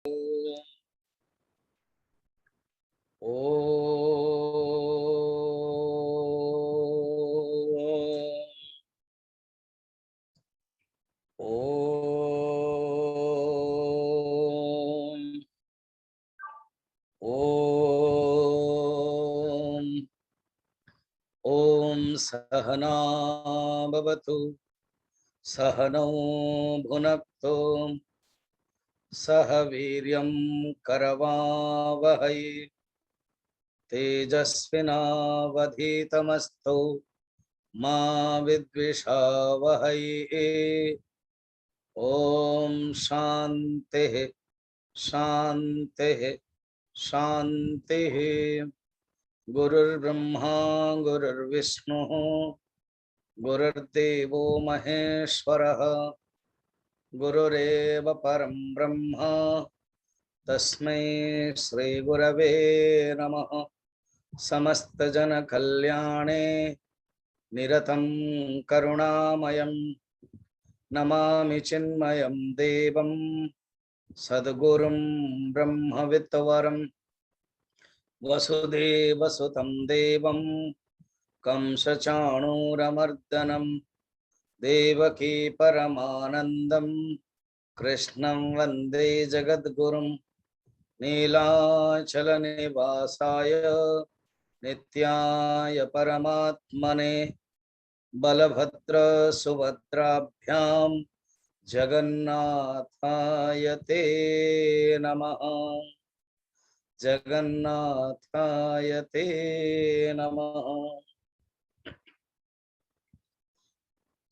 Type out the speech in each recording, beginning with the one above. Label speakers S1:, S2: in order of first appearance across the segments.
S1: ओम सहना भवतु सहनौ भुनक्तु सह वीर्यं करवावहै तेजस्विनावधीतमस्तु मा विद्विषावहै। ओम शांति शांति शांति। गुरुर्ब्रह्मा गुरुर्विष्णु गुरुर्देवो महेश्वरः गुरुरेव परं ब्रह्म तस्मै श्री गुरवे नमः। समस्त जन कल्याणे निरतं करुणामयं नमामि चिन्मयं देवं सद्गुरुं ब्रह्मविद्वरं वसुदेवसुतं देवं कंसचाणूरमर्दनं देवकी परमानन्दं कृष्णं वन्दे जगद्गुरुं नीलाचलनिवासाय नित्याय परमात्मने बलभद्र सुभद्राभ्यां जगन्नाथाय ते नमः जगन्नाथाय ते नमः।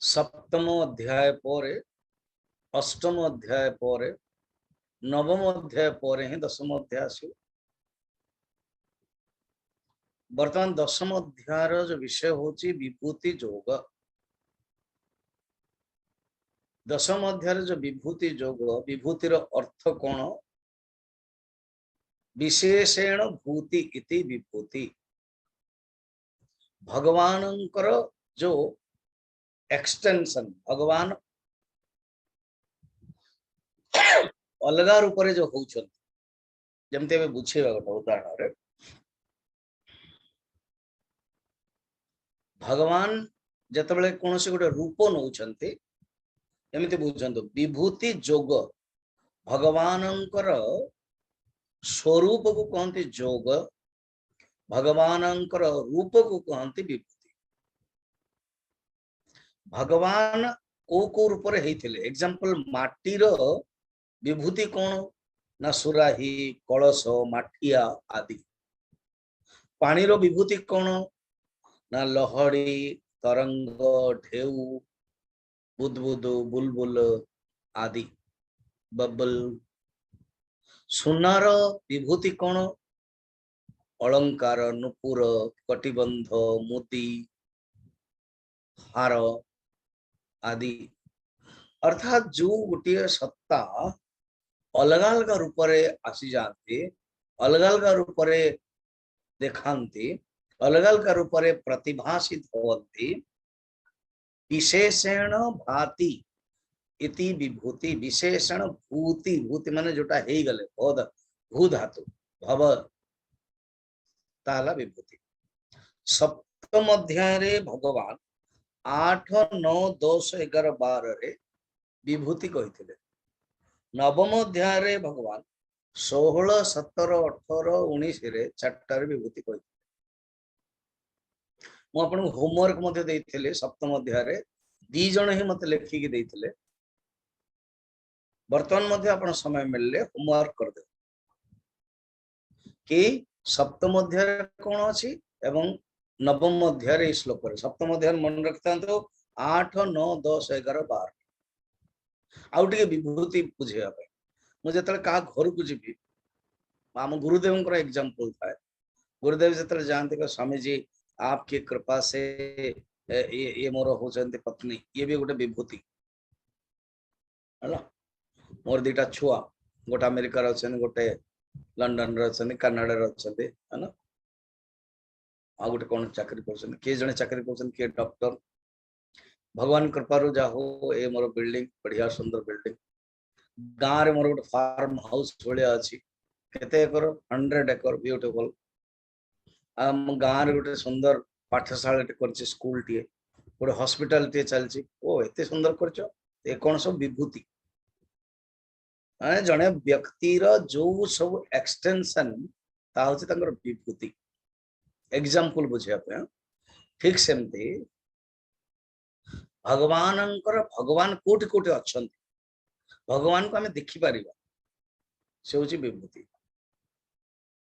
S1: सप्तम अध्याय परे अष्टम अध्याय परे नवम अध्याय परे ही दशम अध्याय आसो। वर्तमान दशम अध्याय जो विषय होची विभूति जोग। दशम अध्याय जो विभूति जोग विभूतिर अर्थ कौन विशेषेण भूति इति विभूति भगवानंकर जो एक्सटेंशन भगवान अलग रूप जो होउछन जमते में बुझेबा गोटे उदाहरण रे भगवान जतबेले कोनोसी गोटे रूप नौछन्ते एमिति बुझंतो विभूति जोग भगवानंकर स्वरूप को कहते जोग भगवानंकर रूप को कहते विभूति। भगवान को रूप रे हेइथिले एग्जांपल माटीर विभूति कौन ना सुराही कलश माठिया आदि। पानीर विभूति कौन ना लहड़ी तरंग ढेउ बुदबुद बुलबुल आदि बबल। सुनार विभूति कौन अलंकार नुपुर कटिबंध मोती हार आदि। अर्थात जो गोटे सत्ता अलग अलग रूप रे आसी जाते अलग अलग रूप रे देखांती अलग अलग रूप रे प्रतिभासित होती विशेषण भाति इति विभूति। विशेषण भूति भूति माने जोटा हे गले बोध भू धातु भव ताला विभूति। सप्तम अध्याय रे भगवान 8 9 10 11 12 रे विभूति कहिथिले। नवम अध्याय रे भगवान 16 17 18 19 रे चारटार विभूति कहिथिले। मु आपन होमवर्क मध्ये देइथिले सप्तम अध्याय रे दी जण ही मते लेखि के देइथिले। वर्तमान मध्ये आपण समय मिलले होमवर्क कर दे कि सप्तम अध्याय कौन अछि एवं नवम अध्याय श्लोक सप्तम अध्याय मन रखता 8 9 10 11 12 आउटे विभूति बुझेगा मुझे क्या घर को जी आम गुरुदेव एग्जांपल था। गुरुदेव जो जाते स्वामी जी आपकी कृपा से ये मोर होचंती पत्नी ये भी गोटे विभूति है मोर दीटा छुआ गोटे अमेरिका अच्छा गोटे लंडन अच्छा कनाडा अच्छा है ना आ गोटे कौन चाकरी कर किए जड़े चाकरी कर किए डॉक्टर भगवान कृपा जा हो ए मोर बिल्डिंग बढ़िया सुंदर बिल्डिंग गाँव रे मोर गोटे फार्म हाउस भाया अच्छी केते एकर 100 एकर ब्यूटीफुल आम गाँव रे गोटे सुंदर पाठशाला कर स्कूल टी गोटे हॉस्पिटल टी चलची ओ एते सुंदर करछ ए कोन सब विभूति जड़े व्यक्तिर जो सब एक्सटेंशन ता होची तांकर विभूति एग्जांपल बुझिया पे ठीक सेमती भगवान कोटि कोटि अच्छा भगवान को आम देखिपर से हूँ विभूति।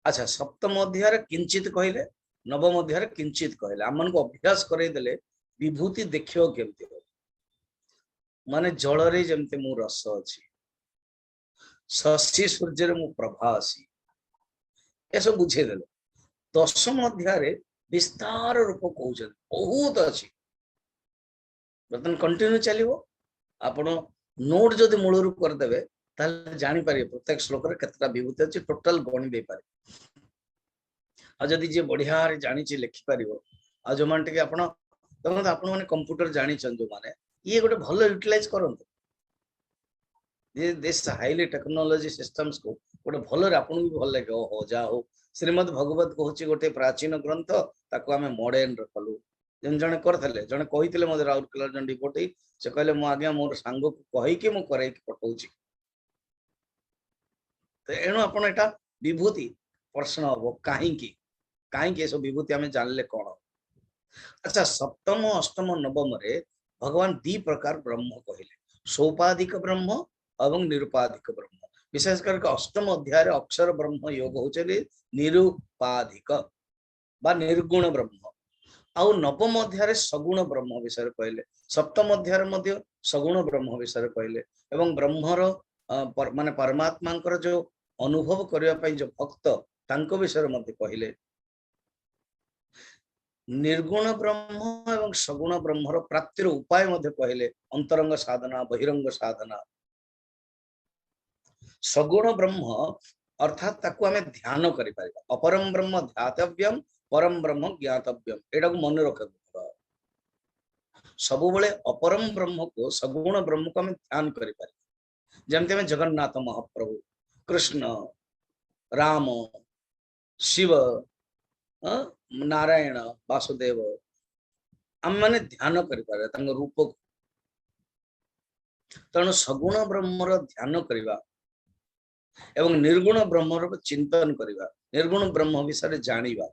S1: अच्छा सप्तम अध्याय किंचित कहले नवम अध्याय किंचित कहले आम मन को अभ्यास करदेले विभूति देखियो केमती माने जल रे जमते मु रस अछि शशि सूर्य रे मु प्रभा अछि ए सब बुझेदेले। दशम अध्याय विस्तार रूप कहउछन बहुत अछि बर्तन कंटिन्यू चलिवो आपण नोट जदि मूलरू करदेवे जानी पारे प्रत्येक श्लोक रे केतटा विभूति अछि टोटल गणी दे पारे आ जदि जे बढ़िया रे जानि छि लिखि पारिबो आ जो मान टिके आपण तमन आपण माने कंप्यूटर जानि छन जो माने ये गोटे भलो यूटिलाइज करंतु ये दिस हाईली टेक्नोलॉजी सिस्टम्स को गोटे भलो रे आपण भी भल लागे हो जा हो श्रीमद् भगवत कहूची गोटे प्राचीन ग्रंथ ताको आमे मॉडर्न रखलु जन जने करथले जने कहितले मते राउरकेला जन रिपोर्ट से कहले मो आज्ञा मोर सांग को कहि के मो करे के पठौची तो एणु आपण एटा विभूति प्रश्न हो काहे की सब विभूति आमे जानले कोन। अच्छा सप्तम अष्टम नवम रे भगवान दी प्रकार ब्रह्म कहले सोपाधिक ब्रह्म एवं निरुपाधिक ब्रह्म विशेष करके अष्टम अध्याय रे अक्षर ब्रह्म योग होचले निरुपाधिक बा निर्गुण ब्रह्म आउ नवम अध्याय सगुण ब्रह्म विषय कहले सप्तम अध्याय मध्य सगुण ब्रह्म विषय कहले एवं ब्रह्मर माने परमात्मा जो अनुभव करने पई जो भक्त तांको विषय मध्य कहले निर्गुण ब्रह्म एवं सगुण ब्रह्मर प्राप्तिर उपाय मध्य कहले अंतरंग साधना बहिरंग साधना सगुण ब्रह्म अर्थात ताकू आमे ध्यान करि पारिबा अपरम ब्रह्म ध्यातव्यम परम ब्रह्म ज्ञातव्यम एटा को मन रख सब बळे अपरम ब्रह्म को सगुण ब्रह्म को आमे ध्यान करि पारि जेमते में जगन्नाथ महाप्रभु कृष्ण राम शिव नारायण वासुदेव आम माने ध्यान करि पारे तांग रूप को तेणु सगुण ब्रह्मर ध्यान करिबा एवं निर्गुण ब्रह्मर चिंतन करिबा निर्गुण ब्रह्म विषय जानिबा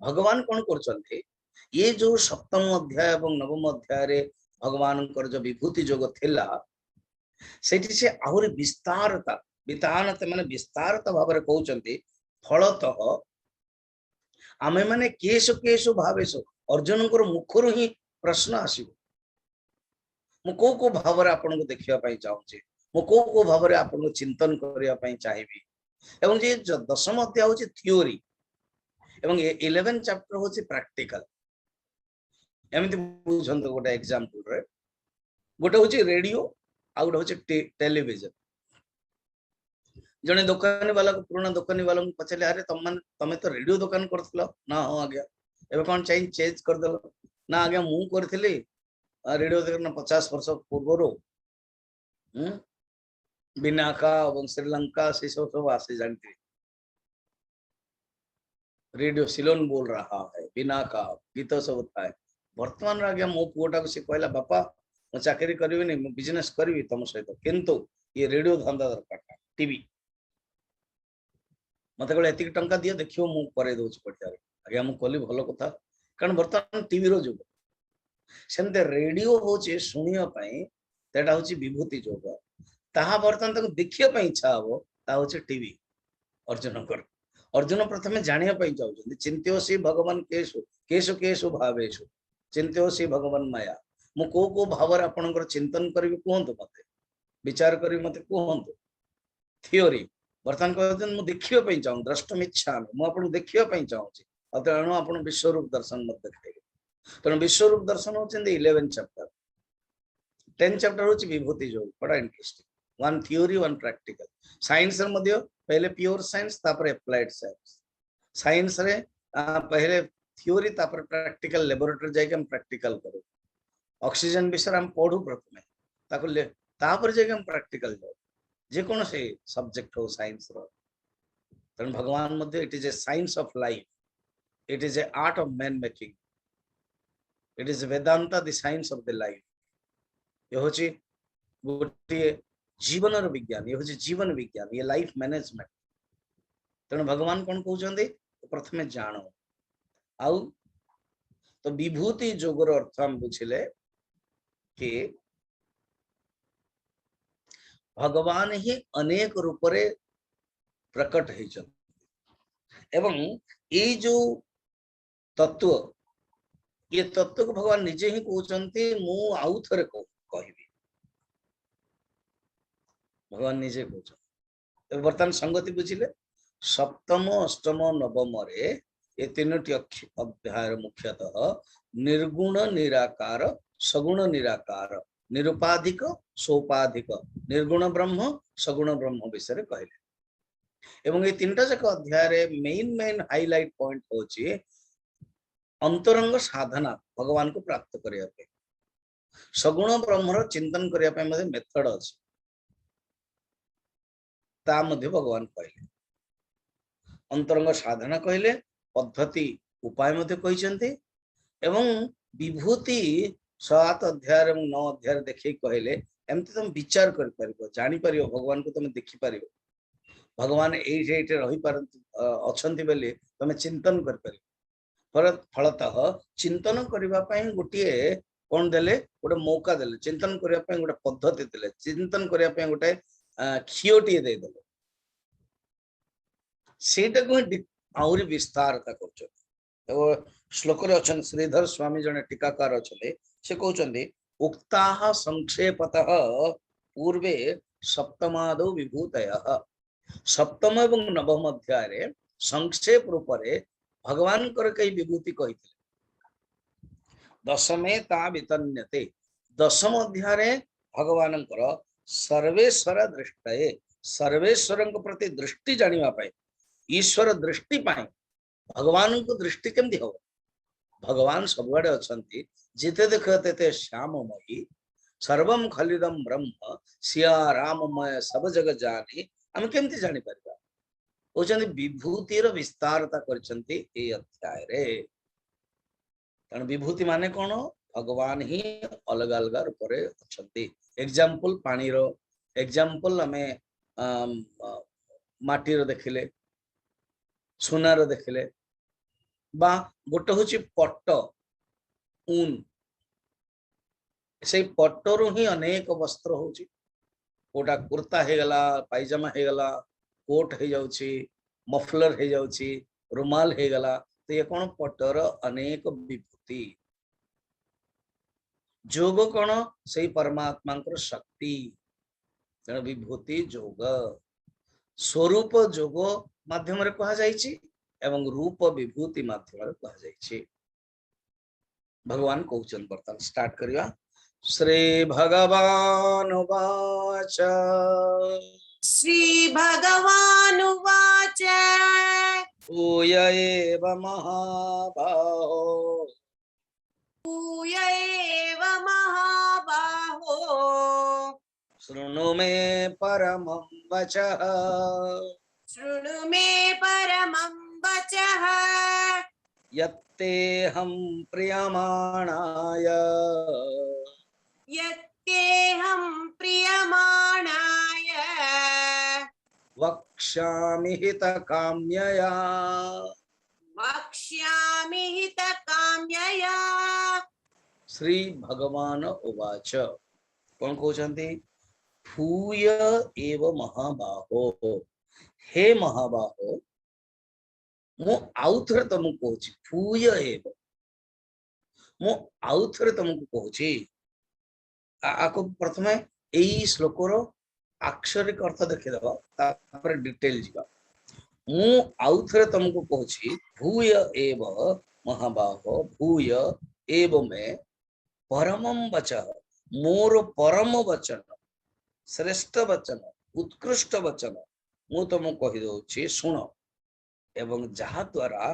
S1: भगवान कौन करचंते ये जो सप्तम अध्याय एवं नवम अध्याय रे भगवान कर जो विभूति जोग थिला सेठी से आहुरी विस्तारता वितानत माने विस्तारता भाबरे कहउचंती फलतः आमे माने केशु केशु भावेशु अर्जुन को मुखरु ही प्रश्न आसीबो मु को भावरे आपन को देखिया पई चाहूची मु को भावरे आपन को चिंतन करिया पई चाहिबी एवं जे दशम अध्याय होची थ्योरी एवं 11 चैप्टर होची प्रैक्टिकल एमिति बुझंतो गोटे एग्जांपल रे गोटे होची रेडियो आ गोटे होची टेलीविजन जने दुकानी वाला को पुराना दुकानी वाला को पचले अरे तमे तो रेडियो दुकान करथलो ना हो आज्ञा एबे कोन चेंज कर देलो ना आज्ञा मु करथिली रेडियो दुकान 50 वर्ष पूर्व रो बिनाका और श्रीलंका से सब आसे जानते रेडियो सिलोन बोल रहा है बिनाका गीत सब था वर्तमान आज्ञा मो पुओटा को से कहला बापा मो चाकरी करबी नहीं मो बिजनेस करबी तुम सहित किंतु ये रेडियो धंदा दरकार टीवी मत कहले एतिक टंका दियो देखियो मु करे दोच पड़िया आज्ञा मु कहली भलो कथा कारण वर्तमान टीवी रो जुग सेमते रेडियो होचे सुनिया पई तेटा होची विभूति जोग ताहा वर्तमान तक देखिया पई इच्छा हो ता होचे टीवी अर्जुन प्रथमे जानिया पई चाहउछन चिंत्योसी भगवान केशु केशु केशु भावेशु चिंत्योसी भगवान माया मु को भावर आपनकर चिंतन करबी कोहंतु मते विचार करी मते कोहंतु थ्योरी वर्तमान कहते मु देखियो पई चाहू द्रष्टुम इच्छामि मु आपन देखियो पई चाहूची अतएणु आपन विश्वरूप दर्शन मत देखाइबे तेणु विश्वरूप दर्शन होचंदी 11 चैप्टर 10 चैप्टर होची विभूति जोग बड़ा interesting one theory one practical science रे मध्य पहले प्योर साइंस तापर एप्लाइड साइंस साइंस रे पहले थ्योरी तापर प्रैक्टिकल लैबोरेटरी जाके हम प्रैक्टिकल करू ऑक्सीजन विषय हम पढ़ू प्रथमे ताको तापर जे हम प्रैक्टिकल जाओ जे कौन से सब्जेक्ट हो साइंस रो तेणु भगवान मध्य it is a science of life it is a art of man making it is Vedanta the science of the life ये होची गोटे जीवन विज्ञान ये होची जीवन विज्ञान ये लाइफ मैनेजमेंट तेणु भगवान कौन कहते प्रथमे जानो आउ तो विभूति जोगर अर्थ हम बुझिले कि भगवान ही अनेक रूप रे प्रकट होइछन एवं ये जो तत्व ये तत्व को भगवान निजे ही कहते मु आउ थरे कहबी भगवान निजे कहते बर्तमान संगति बुझिले सप्तम अष्टम नवम रे ये तीनोटी अध्याय मुख्यतः निर्गुण निराकार सगुण निराकार निरुपाधिक सोपाधिक निर्गुण ब्रह्म सगुण ब्रह्म विषय कहले एवं ये तीनटा जाक अध्याय रे मेन हाइलाइट पॉइंट होची अंतरंग साधना भगवान को प्राप्त करिया पे सगुण ब्रह्मर चिंतन करिया पे मध्ये मेथड अछि ता मध्ये भगवान कहले अंतरंग साधना कहले पद्धति उपाय मध्ये कहिसंती एवं विभूति 7 अध्याय एवं 9 अध्याय देखि कहले एमति तुम विचार कर परिबो जानि परिबो भगवान को तुम देखि परिबो भगवान एठे रही पारंती अछंती बेले तुम चिंतन कर परिबो फलतः चिंतन करबा पई गोटिए कोन देले गोटे मौका देले चिंतन करबा पई गोटे पद्धति देले चिंतन करबा पई गोटे खियोटी दे देले सेटा को आउरी विस्तारता कर श्लोक रे अछन श्रीधर स्वामी जने टीकाकार अछले से कहउचंदी उक्ताः संक्षेपतः पूर्वे सप्तमादौ विभूतयः सप्तम एवं नवम अध्याय रे संक्षेप रूप रे भगवान कर कई विभूति कहिथिले दशमे ता वितन्यते दशम अध्याय रे भगवान कर सर्वेश्वर दृष्टये सर्वेश्वर प्रति दृष्टि जानिबा पाए ईश्वर दृष्टि पाए भगवान को दृष्टि केमती हो भगवान सबुआडे अछंती जिते देखो तेते श्याममयी सर्वम खलिदम ब्रह्म सिया राममय सब जग जाने हम केमती जानि परबा ओचंदी विभूतिर विस्तारता करचंती ए अध्याय रे कारण विभूति माने कोन भगवान ही अलग अलग रूप रे अछंती एग्जांपल पानी रो एग्जांपल हमें माटी रो देखिले सुनार देखिले बा गोटे होची पट्ट ऊन से पट्टरू ही अनेक वस्त्र होची कोटा कुर्ता हे गला पायजामा हे गला कोट हे जाउची मफलर हे जाउची रुमाल हे गला तो ये कौन पट्टर अनेक विभूति जोग कौन से परमात्मा शक्ति तेणु विभूति जोग स्वरूप जोग माध्यम रे कहा जायछि एवं रूप विभूति माध्यम रे कहा जायछि भगवान कहउछन बर्तन स्टार्ट करिया श्री भगवान वाच
S2: श्री भगवान वाच
S1: ऊय एव महाबाहो
S2: ऊय एव महाबाहो
S1: शृणु मे परमं वचः
S2: शृणु मे परमं वचः
S1: यत्तेऽहं प्रियमाणाय
S2: यत्तेऽहं प्रियमाणाय
S1: वक्ष्यामि हितकाम्यया
S2: वक्ष्यामि हितकाम्यया
S1: श्री भगवान उवाच कौन कहते भूय एव महाबाहो हे महाबाहो मु आउ थे तुमको कहूँ भूय एव मु आउ थे तुमको कहूँ आपको प्रथमे यही श्लोकर अक्षरिक अर्थ देखीदे डिटेल जा मु आउ थे तुमको कहूँ भूय एव महाबाहो भूय एव मे परमं वचः मोर परम वचन श्रेष्ठ वचन उत्कृष्ट वचन मु तुमको कहीदे शुण एवं जहा द्वारा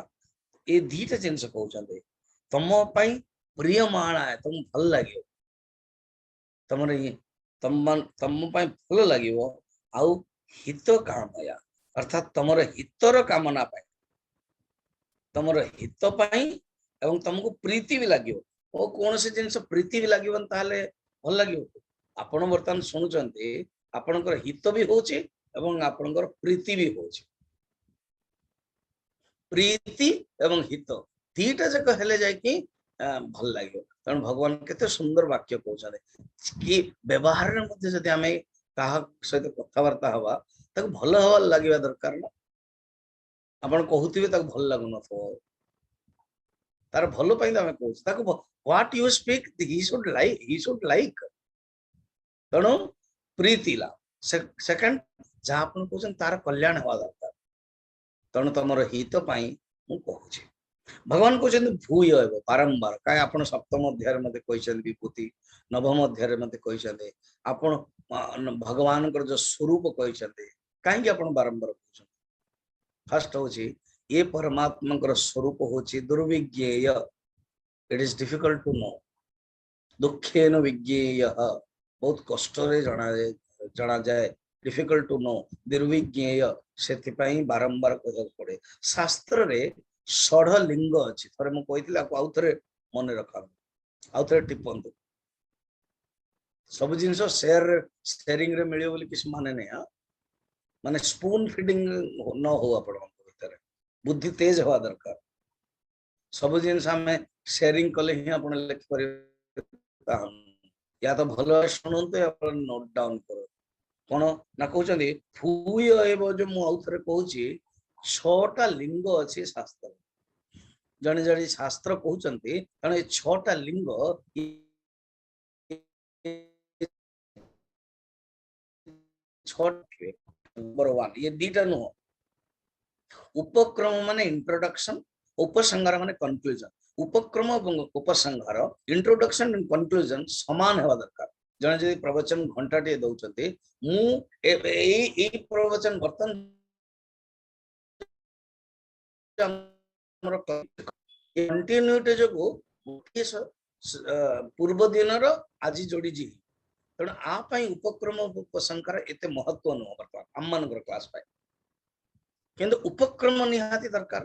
S1: ये दीटा जिनस कहते तुम प्रियमाणा तुम भल लगे तुम तम पई भल लागिवो आउ हित कामया अर्थात तमर हितर कामना पाई तमर हित पाई एवं तुमको प्रीति भी लागिवो ओ कौन से जिनस प्रीति भी लागिवन ताले भल लागिवो आपण वर्तमान सुनुचंती आपणकर हित भी होची एवं आपणकर प्रीति भी होची प्रीति एवं हित दीटा जक हेले जाय कि भल लागिवो कारण भगवान केते सुंदर वाक्य कहउछाले कि व्यवहार रे मध्ये जदि हमें काहा सहित कथावार्ता हवा ताको भल हवा लागिवा दरकार ना आपण कहउथिबे ताको भल लागु नथो तार भल पई हमें कहउछ ताको what you speak he should like तणु प्रीति ला सेकंड जहाँ आपण कहउछन तार कल्याण हवा दरकार तणु तमर हित पई मु कहउछ भगवान कहउछन भूय एव बारंबार काय आपण सप्तम अध्याय मध्ये कहछन विभूति नवम अध्याय मध्ये कहछन आपण भगवान कर जो स्वरूप कहछन काहे कि आपण बारंबार कहछन फर्स्ट होची ये परमात्मा कर स्वरूप होची दुर्विज्ञेय it is difficult to know दुखेन विज्ञेय बहुत कष्ट रे जना जाए डिफिकल्ट टू नो दुर्विज्ञेय सेति बारंबार कहक पड़े शास्त्र रे 16 लिंग अछि थरे मु कहितला आउ थरे मन रखा आउ थरे टिपंतु सब जिंस शेयरिंग रे मिलियो बोली किस माने नै माने स्पून फीडिंग न हो आपण भीतर बुद्धि तेज हवा दरकार सब जिंस हमें शेयरिंग कले ही आपण लिख पर या तो भलो सुनंतु या नोट डाउन करो कोन ना कहउछंदी भूय एव जो मु आउ थरे कहउची 6टा लिंग अछि शास्त्र जने जने शास्त्र कहउचंती कारण ए 6टा लिंग नंबर 1 ये दीटा नो उपक्रम माने इंट्रोडक्शन उपसंहार माने कंक्लूजन उपक्रम और उपसंहार इंट्रोडक्शन एंड कंक्लूजन समान हेबा दरकार जने जदि प्रवचन घंटा टे दउचंती मु ए प्रवचन बर्तन कंटिन्यूटी जो पूर्व दिन आज जोड़ी जी तेणु आपाई उपक्रम उपसंहार एते महत्व नुह बर्तमान आम मान क्लास किंतु उपक्रम निहाती दरकार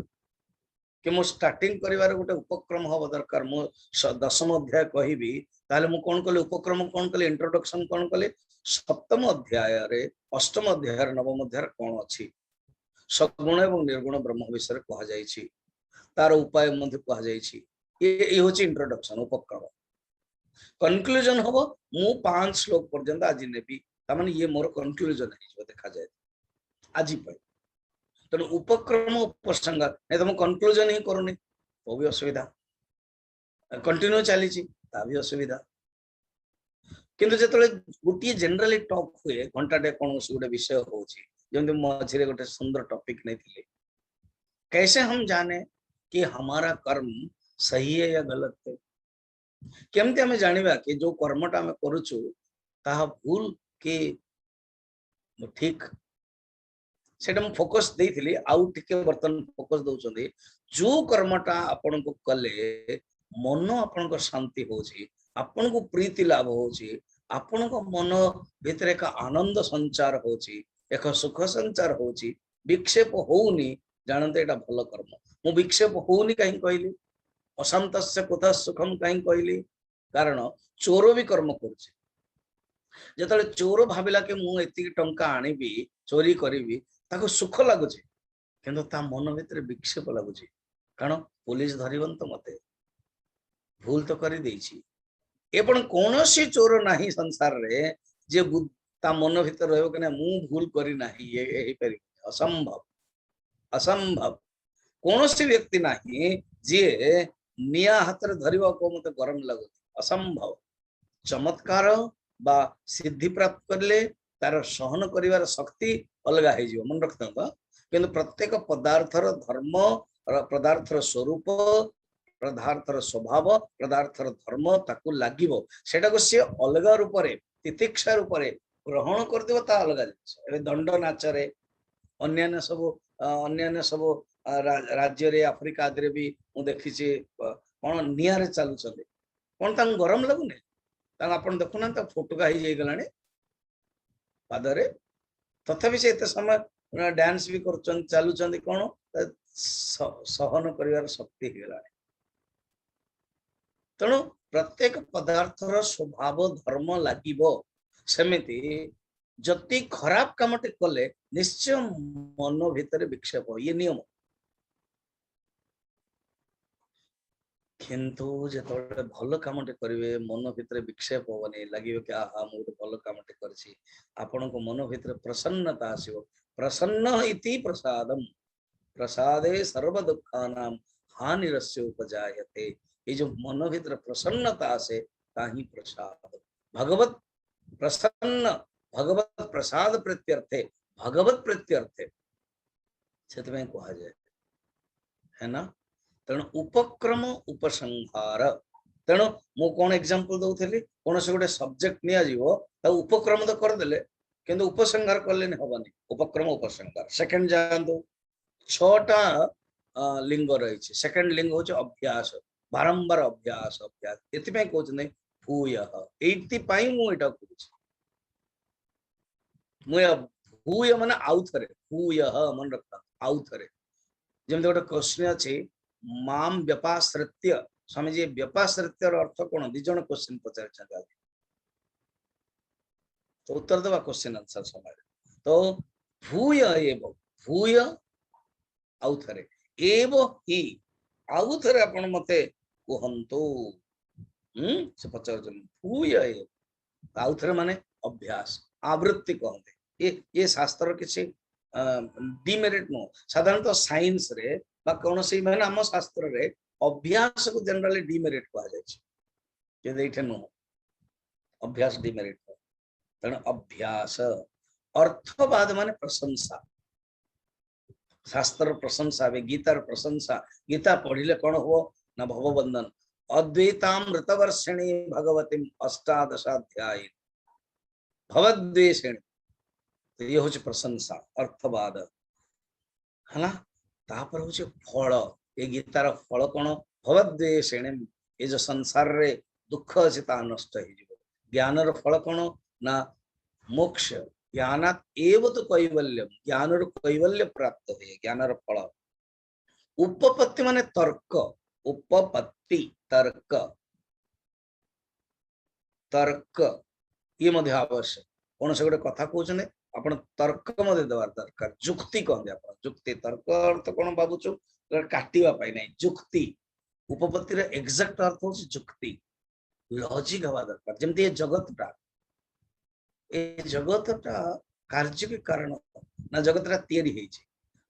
S1: कि मो स्टार्टिंग करिवार गोटे उपक्रम हवा दरकार मो 10म अध्याय कहबी ताले मु कोन कले उपक्रम कोन कले इंट्रोडक्शन कोन कले सप्तम अध्याय रे अष्टम अध्याय रे नवम अध्याय कोन अछि सगुण एवं निर्गुण ब्रह्म विषय कहा जायछि तार उपाय मध्ये कहा जायछि ये होछि इंट्रोडक्शन उपक्रम कंक्लूजन हबो मु 5 श्लोक पर्यंत आज नेबी तमाने ये मोर कंक्लूजन है देखा जाय आज पय तने उपक्रम उपसंहार नै तम कंक्लूजन ही करूनी तो भी असुविधा कंटिन्यू चली ता भी असुविधा किंतु जेतले गुटी जनरली टॉक हुए घंटाटे कोन गोटे विषय होछि जंदे मझिरे गोटे सुंदर टॉपिक नहीं थिले कैसे हम जाने कि हमारा कर्म सही है या गलत है केमते हमें जानिबा कि जो कर्मटा हमें करूछु ताहा भूल कि ठीक सेटा हम फोकस देइथिली आउ टिके बर्तन फोकस दउचंदी जो कर्मटा आपन को कले मन आपन को शांति होछि आपन को प्रीति लाभ होछि आपन को मन भीतर एक आनंद संचार होछि एक सुख संचार होछि विक्षेप होउनी जानते एटा भल कर्म मु विक्षेप होउनी कहीं कहली अशांतस्य कुतः सुखम कहीं कहली कारण चोर भी कर्म करछि जतले चोर भाबिला कि मु एति टंका आनिबी चोरी करिबी ताको सुख लागुछि किंतु ता मन भीतर विक्षेप लागुछि कारण पुलिस धरिबन तो मते भूल तो करि देछि एपण कोनोसी चोर नाही संसार रे जे ता मन भीतर रहयो कि मु भूल करी नाही ये एही परि असंभव असंभव कोनोसी व्यक्ति नाही जे निया हाथ रे धरिबा को मते गरम लागु असंभव चमत्कार बा सिद्धि प्राप्त करले तार सहन करिवार शक्ति अलगा हे जिवो मन रखता किंतु प्रत्येक पदार्थर धर्म पदार्थर स्वरूप पदार्थर स्वभाव पदार्थर धर्म ताकू लागिवो सेटा को से अलगा रूप रे तितिक्षा रूप रे ग्रहण कर देबो ता अलगा जिनिस दंड नाचरे अन्यान्य सब राज्य रे अफ्रीका आदि भी मु देखि छी कोन निया रे चालू चले कोन ता गरम लागुने ता आपण देखुना ता फोटो का ही जाई गलाने पादरे तथापि से एते समय डांस भी कर चालू कौन सहन कर शक्ति हो तेणु प्रत्येक पदार्थर स्वभाव धर्म लगे सेमिति जति खराब कामटे कले निश्चय मन भितर विक्षेप ये नियम किंतु जो भल कामटे करेंगे मन भितर विक्षेप हेनी लगे कि आहा मुझे भल कामटे करछि आपण को मन भितर प्रसन्नता आसीबो प्रसन्न इति प्रसादम प्रसादे सर्व दुखानां हानिरस्य उपजायते ये जो मन भितर प्रसन्नता आसे ताही प्रसाद भगवत प्रसन्न भगवत प्रसाद प्रत्यर्थे भगवत प्रत्यर्थे से कहा जाए है ना तेणु उपक्रम उपसंहार तेणु मु कौन एग्जांपल दउथली कौन से गोटे सब्जेक्ट निया जीवो ता उपक्रम तो कर देले किंतु उपसंहार करले नहीं हबनी उपक्रम उपसंहार सेकंड जानतो छटा लिंग रही सेकंड लिंग हो अभ्यास बारंबार अभ्यास अभ्यास एति कहते भूयः एति पई मु एटा कहूची भूय माने आउ थे भूयः मन रखता आउ थे जमी गोटे क्वेश्चन अच्छे माम व्यपाश्रित्य स्वामी जी व्यपाश्रित्य अर्थ कौन दिज क्वेश्चन पचार तो उत्तर देवा क्वेश्चन आंसर समय तो भूय एव भूय आउ थे एव ही आउ थे आपण मते कहंतु से पचार भूय एव आउ थे माने अभ्यास आवृत्ति कहते ये शास्त्र किसी डिमेरिट नो साधारणतः साइंस रे बा कौन सी मैंने आम शास्त्र रे अभ्यास को जनरली डिमेरिट कहा जाए नो अभ्यास डिमेरिट तेणु अभ्यास अर्थवाद माने प्रशंसा शास्त्र प्रशंसा गीतार प्रशंसा गीता पढ़िले कौन हो ना भवबंधन अद्वैतामृतवर्षिणी भगवती अष्टादशाध्यायी भवद्वेषिणी तो ये हूँ प्रशंसा अर्थवाद है ना तापर हूँ फल ये गीतार फल कौन भवद्वेषिणी ये जो संसार रे दुख अच्छे ता नष्ट हो ज्ञानर फल कौन ना मोक्ष ज्ञानात एव तो कैवल्यम ज्ञानर कैवल्य प्राप्त हुए ज्ञानर फल उपपत्ति माने तर्क उपपत्ति तर्क तर्क ये मध्य आवश्यक कौन से गोटे कथा कहते आप तर्क देवार दरकार जुक्ति कहते आप जुक्ति तर्क अर्थ कौन भावुचु काटापी ना जुक्ति उपपत्तिर एक्जाक्ट अर्थ हूँ जुक्ति लॉजिक हवा दरकार जमती ये जगतटा कार्य के कारण ना जगतटा तैयारी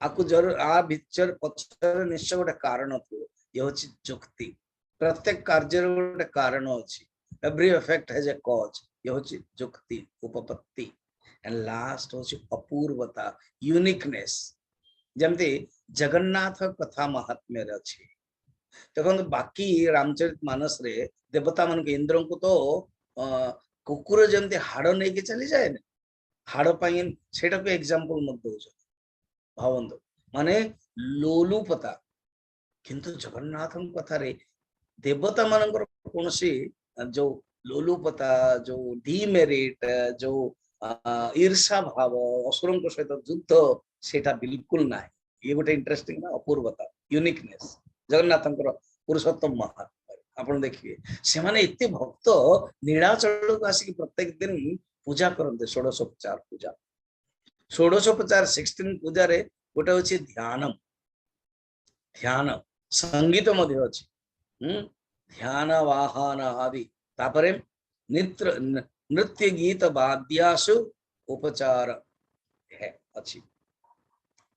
S1: आपको जरूर आ भितर पचर निश्चय गोटे कारण थी ये हूँ जुक्ति प्रत्येक कार्य गोटे कारण अच्छी every effect has a cause ये हूँ जुक्ति उपपत्ति एंड लास्ट हूँ अपूर्वता यूनिकनेस जमती जगन्नाथ कथा महात्म्य अच्छी देखो बाकी रामचरित मानस रे देवता मान इंद्र को तो कुकुर जमती हाड़ नहीं के चली जाए ना हाड़ से एग्जांपल मत दौच भावंतु माने लोलुपता किंतु जगन्नाथ कथा रे देवता मान कौन सी जो लोलुपता जो डिमेरिट जो ईर्षा भाव असुर सहित युद्ध सेटा बिल्कुल ना ये गोटे इंटरेस्टिंग ना अपूर्वता यूनिकनेस जगन्नाथ पुरुषोत्तम महात्मा आप देखिए से माने इतने भक्त नीलाचल को आसिक प्रत्येक दिन पूजा करते षोडशोपचार पूजा षोडशोपचार 16 पूजा रे गोटे हूँ ध्यान ध्यान संगीत मध्य अच्छी ध्यान वाहन आदि तापरे नृत्य गीत वाद्यासु उपचार है अच्छी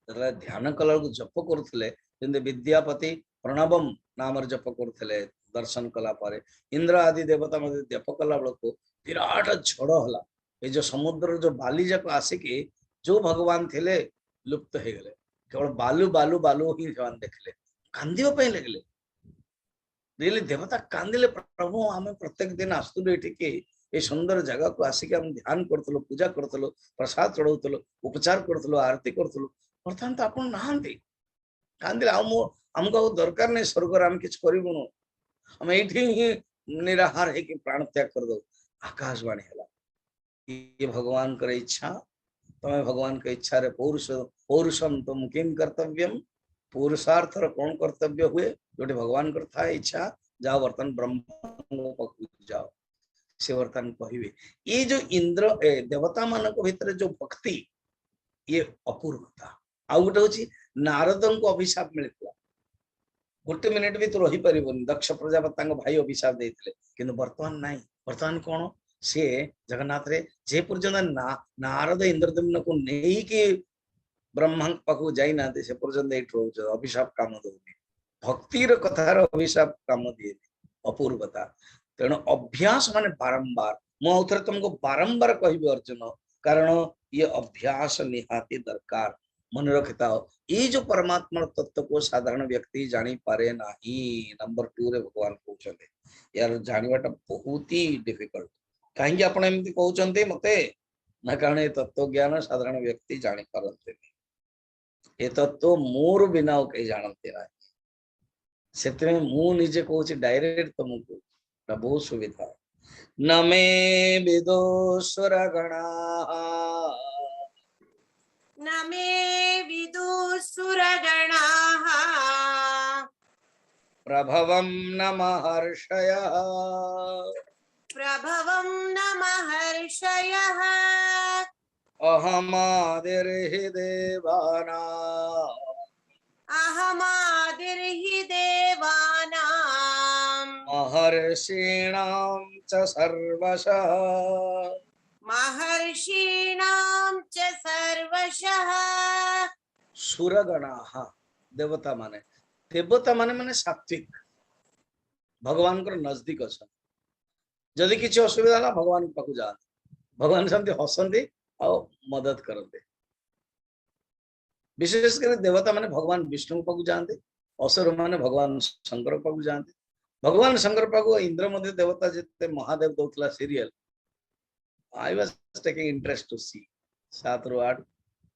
S1: ध्यान कला जप करुले विद्यापति प्रणवम नाम जप करुले दर्शन कला पारे इंद्र आदि देवता मध्य जप कला बेलू विराट झड़ है ये जो समुद्र जो बाली जाक आसिकी जो भगवान थे लुप्त हो गले केवल बालू बालू बालू ही भगवान देखले कांदी लगे रियली देवता कांदिले प्रभु आम प्रत्येक दिन आसुलु ये सुंदर जगह को आसिक ध्यान करूँ पूजा करूँ प्रसाद चढ़ाऊल उपचार करूँ आरती करूँ बर्तमान तो आप नहांती कांदिले आमको दरकार नहीं स्वर्ग आम कि करूँ आम ये निराहार है प्राण त्याग कर दो आकाशवाणी है ये भगवान कर इच्छा तमें भगवान के इच्छा रे पौरुषम तुम किम कर्तव्यम पुरुषार्थ कौन कर्तव्य हुए जोटे भगवान करता है इच्छा जाओ वर्तन ब्रह्म जाओ से वर्तन कहिए ये जो इंद्र देवता मान भीतर जो भक्ति ये अपूर्वता आउ गोटे हूँ नारद को अभिशाप मिलता गोटे मिनिट भी तो रही पारिबनी दक्ष प्रजापति भाई अभिशाप देते किंतु वर्तमान नहीं वर्तमान कौन सी जगन्नाथ रे जे पर्यंत नारद इंद्रदम्न को नहीं कि ब्रह्मा पाखु जाई ना से पर्यंत ये रोच अभिशाप काम दौनी भक्तिर कथार अभिशाप काम दिए अपूर्वता तेणु अभ्यास माने बारंबार मुझे तुमको बारंबार कह अर्जुन कारण ये अभ्यास निहाती दरकार मन रखता हो ये जो परमात्मा तत्व को साधारण व्यक्ति जानी पारे नहीं नंबर 2 रे भगवान कहते यार जानिबाटा बहुत ही डिफिकल्ट कहीं आप कहते मते ना कारण ये तत्व ज्ञान साधारण व्यक्ति जानी पारते ये तत्व मोर बिना कहीं जानते ना से मुझे कहूँ डायरेक्ट तुमको बहुत सुविधा न मे विदुषुर गणा
S2: न मे विदुषुरगणाः
S1: प्रभवं न महर्षयः
S2: प्रभवं न महर्षयः
S1: अहमादिर्हि देवानां
S2: अहमादिर्हि देवानां
S1: महर्षीणां च सर्वशः
S2: महर्षीणां च सर्वशः
S1: सुरगणाः देवता माने माने सात्विक भगवान को नजदीक अच्छा जदि किसी असुविधा ना भगवान पाखु जाते भगवान सेमती हसंती आ मदद करते विशेषकर देवता माने भगवान विष्णु पाखु जाते असुर माने भगवान शंकर पाखु जाते भगवान शंकर पाखु इंद्र मध्य देवता जिते महादेव दौला serial I was taking interest to see 7 ରୁ 8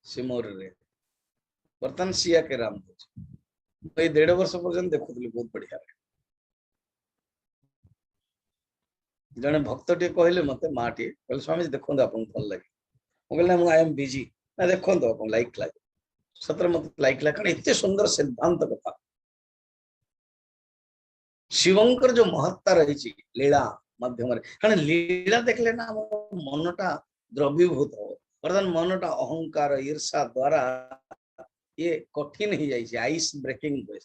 S1: सिमोर रे बर्तन सिया के राम ये 1.5 वर्ष पर्यंत देखुली बहुत बढ़िया जने भक्त टे कहले मते माटी कहले स्वामी देखो आपन भल लगे कहले आई एम बिजी ना देखो आप लाइक लगे सतर मत लाइक लगे कारण इतने सुंदर सिद्धांत कथा शिवंकर जो महत्ता रही लीला माध्यम कारण लीला देखले ना मनटा द्रवीभूत हो वर्तमान मनटा अहंकार ईर्षा द्वारा ये कठिन ही जाइए आइस ब्रेकिंग हुए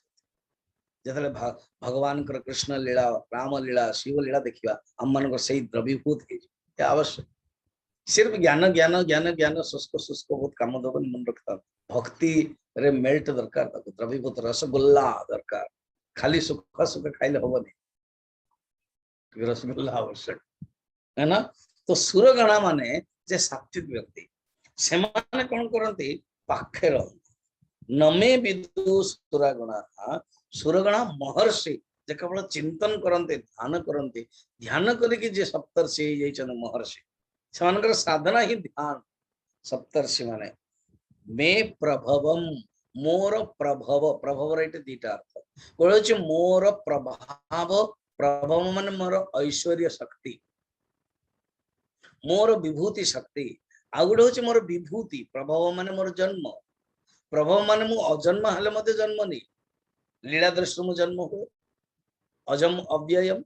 S1: जिते भगवान कृष्ण लीला राम लीला शिव लीला देखा आम मान से द्रवीभूत है आवश्यक सिर्फ ज्ञान ज्ञान ज्ञान ज्ञान शुष्क शुष्क बहुत कम दबन मन रखता भक्ति रे मेल्ट दरकार द्रवीभूत रसगुल्ला दरकार खाली सुख सुख खाइले हेनी रसगुल्ला आवश्यक है ना तो सुरगणा माने जे सात्विक व्यक्ति से माने कौन करती पाखे नमे विदु सुरगणा सुरगणा महर्षि जे केवल चिंतन करते ध्यान करके जे सप्तर्षि महर्षि से साधना ही ध्यान सप्तर्षि माने मे प्रभवम मोर प्रभव प्रभव रही दीटा अर्थ गोटे मोर प्रभाव प्रभव माने मोर ऐश्वर्य शक्ति मोर विभूति शक्ति आ गोटे हूँ मोर विभूति प्रभाव माने मोर जन्म प्रभाव माने मु अजन्म हेले मते जन्म नहीं लीला दृष्टि मु जन्म हुए अजम अव्ययम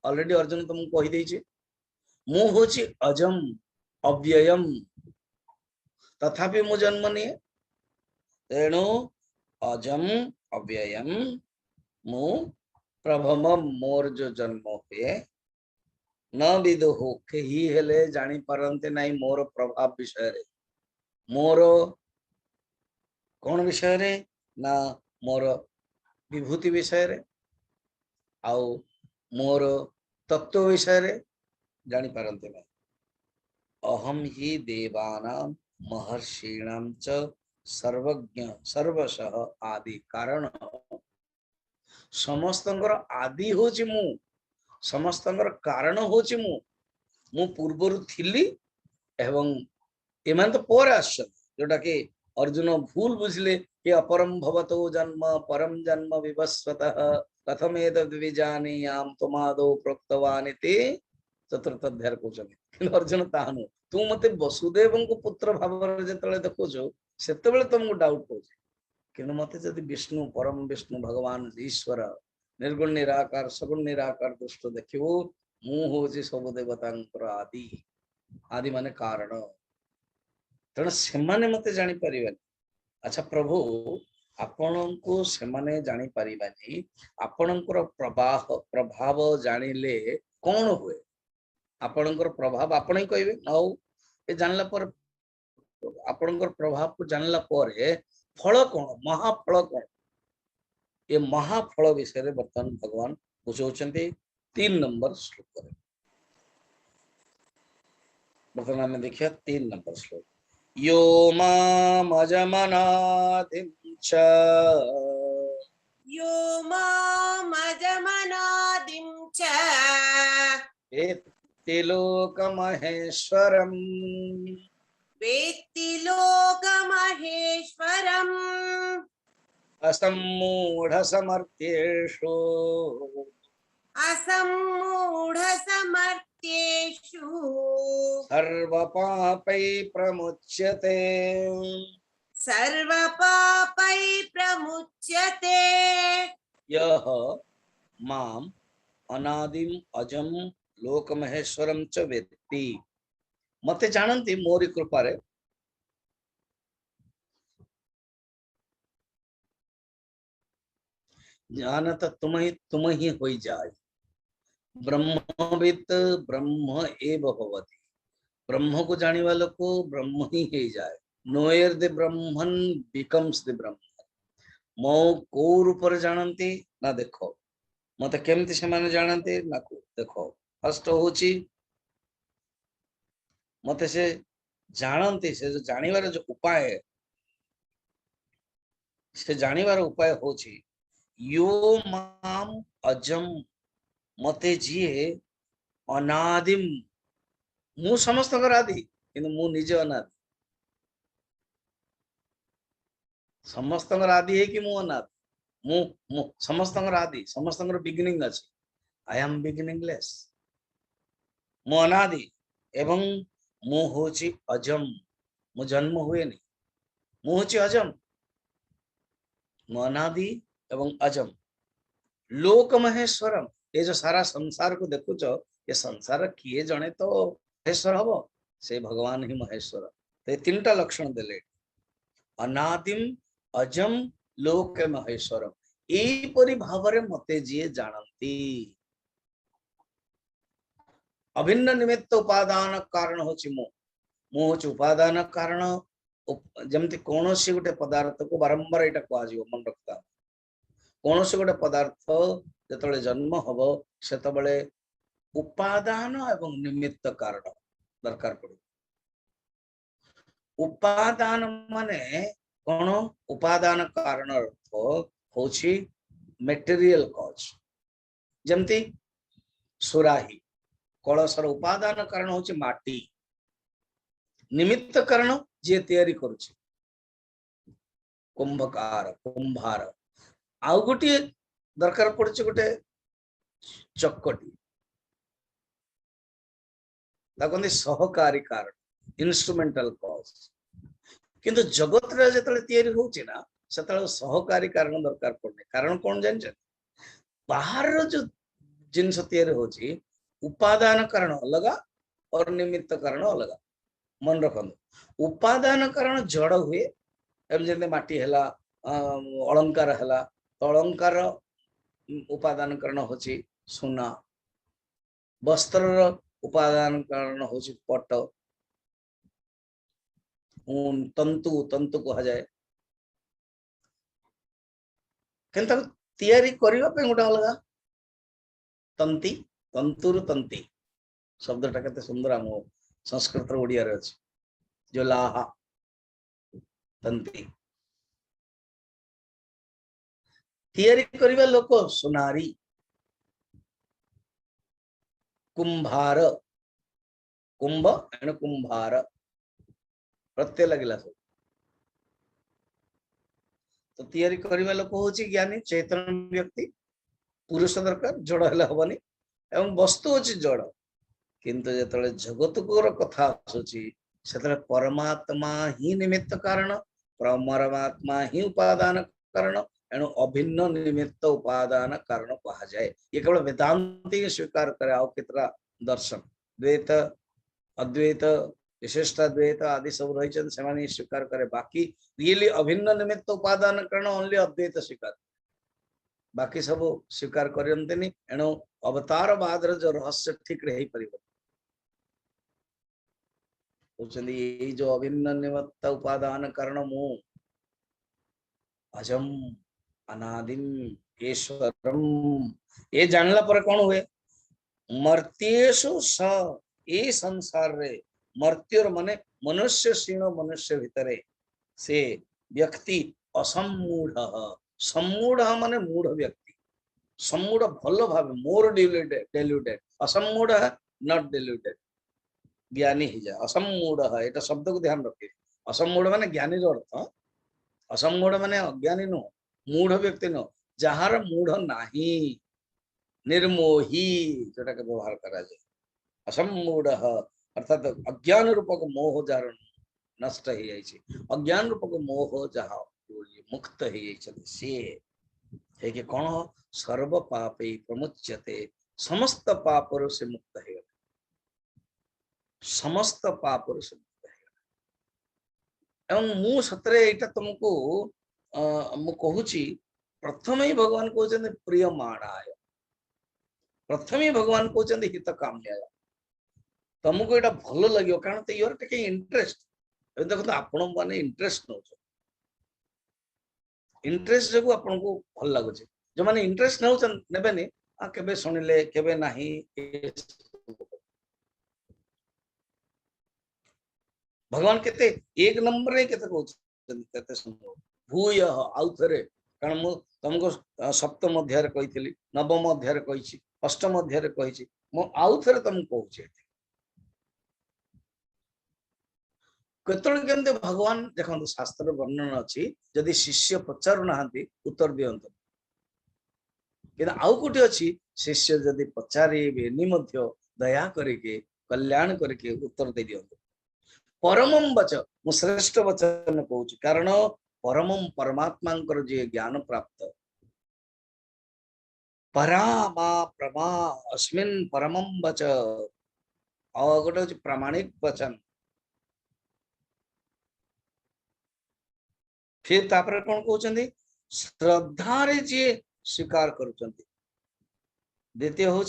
S1: ऑलरेडी अर्जुन तुमको कही देछि मु होछि अजम अव्ययम तथापि मु जन्म नहीं तेणु अजम अव्ययम मु प्रभम मोर जो जन्म हुए न विदुहु कही हेले जानी पारंते नहीं मोर प्रभाव विषय रे मोर कौन विषय रे ना मोर विभूति विषय रे आउ मोर तत्व विषय रे जानी पारंते नहीं अहम ही देवानां महर्षीणां च सर्वज्ञ सर्वशः आदि कारण समस्तंकर आदि होची मु समस्तंकर कारण होची मु पूर्वर थिली एवं एमान तो पर आछन जोटा के अर्जुन भूल बुझले कि अपरम भवतो जन्म परम जन्म विवस्वतः कथमेतद् विजानीयाम तुमादो प्रोक्तवानिति चतुर्थ अध्याय कहते अर्जुन ताहा नुह तू मते वसुदेव को पुत्र भाव जो देखु से तुमको डाउट हो कि मत जदि विष्णु परम विष्णु भगवान ईश्वर निर्गुण निराकार सगुण निराकार दृष्ट देखो मुझे सब देवता आदि आदि माने कारण तेणु से मत जापर अच्छा प्रभु आपण को से जानी पारिबानी आपणकर प्रभाव जानिले कौन हुए आपणकर प्रभाव आपण ही कहबे नौ ए जानला पर आपणकर प्रभाव को जानला पर फल कौन महाफल कौन ये महाफल विषय बर्तमान भगवान बुझाउछन्ते 3 नंबर श्लोक रे बर्तमान आम देखिए 3 नंबर श्लोक यो मामजमनादिं च
S2: यो मामजमनादिं च
S1: वेत्ति लोकमहेश्वरम्
S2: वेत्ति लोकमहेश्वरम्
S1: असम्मूढसमर्थ्येषु
S2: असम्मूढसमर्थ्येषु
S1: सर्वपापै प्रमुच्यते
S2: सर्वपापै प्रमुच्यते
S1: यः माम् अनादिम अजम लोकमहेश्वरम च वेत्ति मते जानती मोरी कृपा रे जानत तुम ही होई जाए ब्रह्मवित् ब्रह्म एव भवति ब्रह्म को जाने वालों को ब्रह्म ही है जाए Noire the Brahman becomes the ब्रह्म मो को रूप जानती ना देखो मत केमती से माने जानते ना को देखो फर्स्ट होची मत से जानते से जो जानिवार जो उपाय से जानिवार उपाय होची यो माम अजम मते जीए अनादिम मु समस्त आदि किंतु मु निजे अनादि समस्त आदि है कि मु अनादि मु समस्त आदि समस्त बिगिनिंग अच्छी आई एम बिगिनिंगलेस मु अनादि एवं मु होची अजम मु जन्म हुए नहीं मु होची अजम मु अनादि एवं अजम लोक महेश्वरम ये जो सारा संसार को देखुच ये संसार किए जने तो महेश्वर हम से भगवान ही महेश्वर तो 3टा लक्षण देले अनादिम अजम लोक महेश्वरम एपरि भावरे मते जीए जानती अभिन्न निमित्त उपादान कारण होची मु होची उपादान कारण जमती कोनोसी गोटे पदार्थ को बारंबार एटा को आजियो मन रखता कोनोसी गोटे पदार्थ जतबेले जन्म हबो सेतबेले उपादान एवं निमित्त कारण दरकार पड़े उपादान माने कोन उपादान कारण अर्थ होची मटेरियल कॉज जमती सुराही कलशर उपादान कारण होची माटी निमित्त कारण जे तैयारी करुची कुंभकार कुंभार आउ गोटे दरकार पड़े गोटे चक्कटी सहकारी कारण इन्स्ट्रुमेंटल कॉज किंतु जगत रे जतले तैयारी होची ना सेतले सहकारी कारण दरकार पड़े कारण कौन जान बाहर जो जिनस तैयारी होची उपादान कारण अलग और निमित्त कारण अलग मन रखु उपादान कारण जड़ हुए जमी माटी है अलंकार है तो अलंकार उपादान कारण होची सुना वस्त्र उपादान कारण होची पट तंतु तंतु कहा जाए किंतु तैयारी करबा पे गोटे अलग तंती तंतुर तंती शब्दटा केते सुंदर आम संस्कृत ओडिया रे अछि जो लाहा तंती तैयारी करबा लोक सुनारी कुंभार कुंभ एण कुंभार प्रत्यय लगला सब तो तैयारी करबा लोक होची ज्ञानी चैतन्य व्यक्ति पुरुष दरकार जड़ हेले हबनी एवं वस्तु होची जड़ किंतु जेतले जगत को कथा आसुची सेतले परमात्मा ही निमित्त कारण परमात्मा ही उपादान कारण एणु अभिन्न निमित्त उपादान कारण कहा जाए। ये केवल वेदांत ही स्वीकार करे आउ कितरा दर्शन द्वैत अद्वैत विशिष्टाद्वैत आदि सब रही से स्वीकार करे बाकी रियली अभिन्न निमित्त उपादान कारण ओनली अद्वैत स्वीकार बाकी सब स्वीकार करते एणु अवतार बाद जो रहस्य ठीक रही परिवर्तन ये जो अभिन्न निमित्त उपादान कारण मु अजम अनादिम ईश्वरम ये जानला पर कौन हुए मर्त्येषु स ए संसार रे मर्त्यर माने मनुष्य सीण मनुष्य भितरे से व्यक्ति असम्मूढ़ सम्मूढ़ माने मूढ़ व्यक्ति सम्मूढ़ भल भाव मोर डेल्यूटेड असम्मूढ़ नॉट डेल्यूटेड ज्ञानी ही जाए असम्मूढ़ है एटा शब्द को ध्यान रखे असम्मूढ़ माने ज्ञानी रो अर्थ असम्मूढ़ माने अज्ञानी नो मूढ़ व्यक्ति नो जहार मूढ़ नाही निर्मोही जोटा के व्यवहार करा जाए असम्मूढ़ अर्थात अज्ञान रूपक मोह जार नष्ट ही जाइए अज्ञान रूपक मोह जहा मुक्त ही सी है कि कौन सर्व पापे प्रमुच्यते समस्त पापर से मुक्त है समस्त पापर से मुक्त है एवं मु सतरे एटा तुमको मु कहूची प्रथम ही भगवान कहते प्रिय माणाय प्रथम ही भगवान कहते हित काम्याय तुमको यहाँ भल लगे कारण योर टे इंटरेस्ट देखो आपण मैंने इंटरेस्ट नौ इंटरेस्ट जो आपन को भल लगुच जो मैंने इंटरेस्ट नौ ने केबे सुनिले केबे नाही भगवान केते एक नंबर रे केते कहते सुनो भूय आउ थरे कारण मु तुमको सप्तम अध्याय कही नवम अध्याय कही अष्टम अध्याय कही मु आउ थरे तुमको कहूँ केतने भगवान देखो शास्त्र वर्णन अच्छी जदि शिष्य पचारू ना उत्तर दिंत कि आउ कोटी अच्छी शिष्य जदि पचारे दया करके कल्याण करके उत्तर दे दिंत परमम वच मु श्रेष्ठ वचन कहूँ कारण परमम परमात्मा जी ज्ञान प्राप्त परा मा प्रमा अस्मिन् परमम वच और गोटे प्रामाणिक वचन फिर तापर कौन कहते श्रद्धा रे जी स्वीकार करुचंती द्वितीय हूँ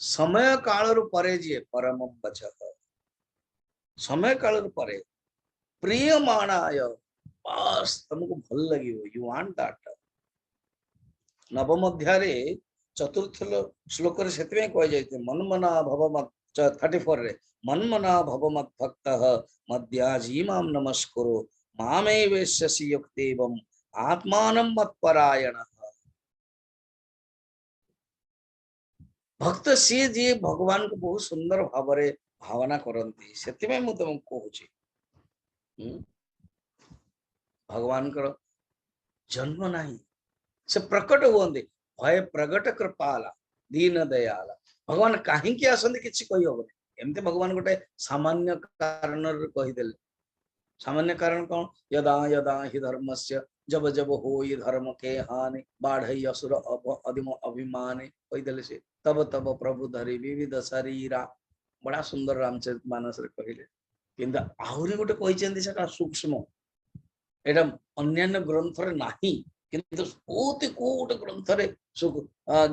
S1: समय काल परे जी परम वच समय काल परे प्रिय माणाय बस तुमको भल लगे यू वांट दैट नवम अध्याय चतुर्थ श्लोक से कह जाते मन्मना भव मत 34 रे मन्मना भव मत भक्त मद्याजी माम नमस्कुरु मामे वेश्यसि युक्तेवम आत्मानं मत्परायण भक्त सी जी भगवान को बहुत सुंदर भाव रे भावना करती से मु तुमको कहूँ भगवान कर जन्म नहीं से प्रकट हुए भय प्रगट कृपाला दीन दयाला भगवान कहीं आसते किसी कही हम एमती भगवान गोटे सामान्य कारण कहीदे सामान्य कारण कौन यदा यदा हि धर्म से जब जब हो ये धर्म के हानि बाढ़ असुर अदिम अभिमान कहीदे से तब तब प्रभु धरी विविध शरीरा बड़ा सुंदर रामचरित मानस कहले किंतु आहरी गोटे कही सूक्ष्म एटा अन्य ग्रंथ नहीं किंतु बहुत गोटे ग्रंथ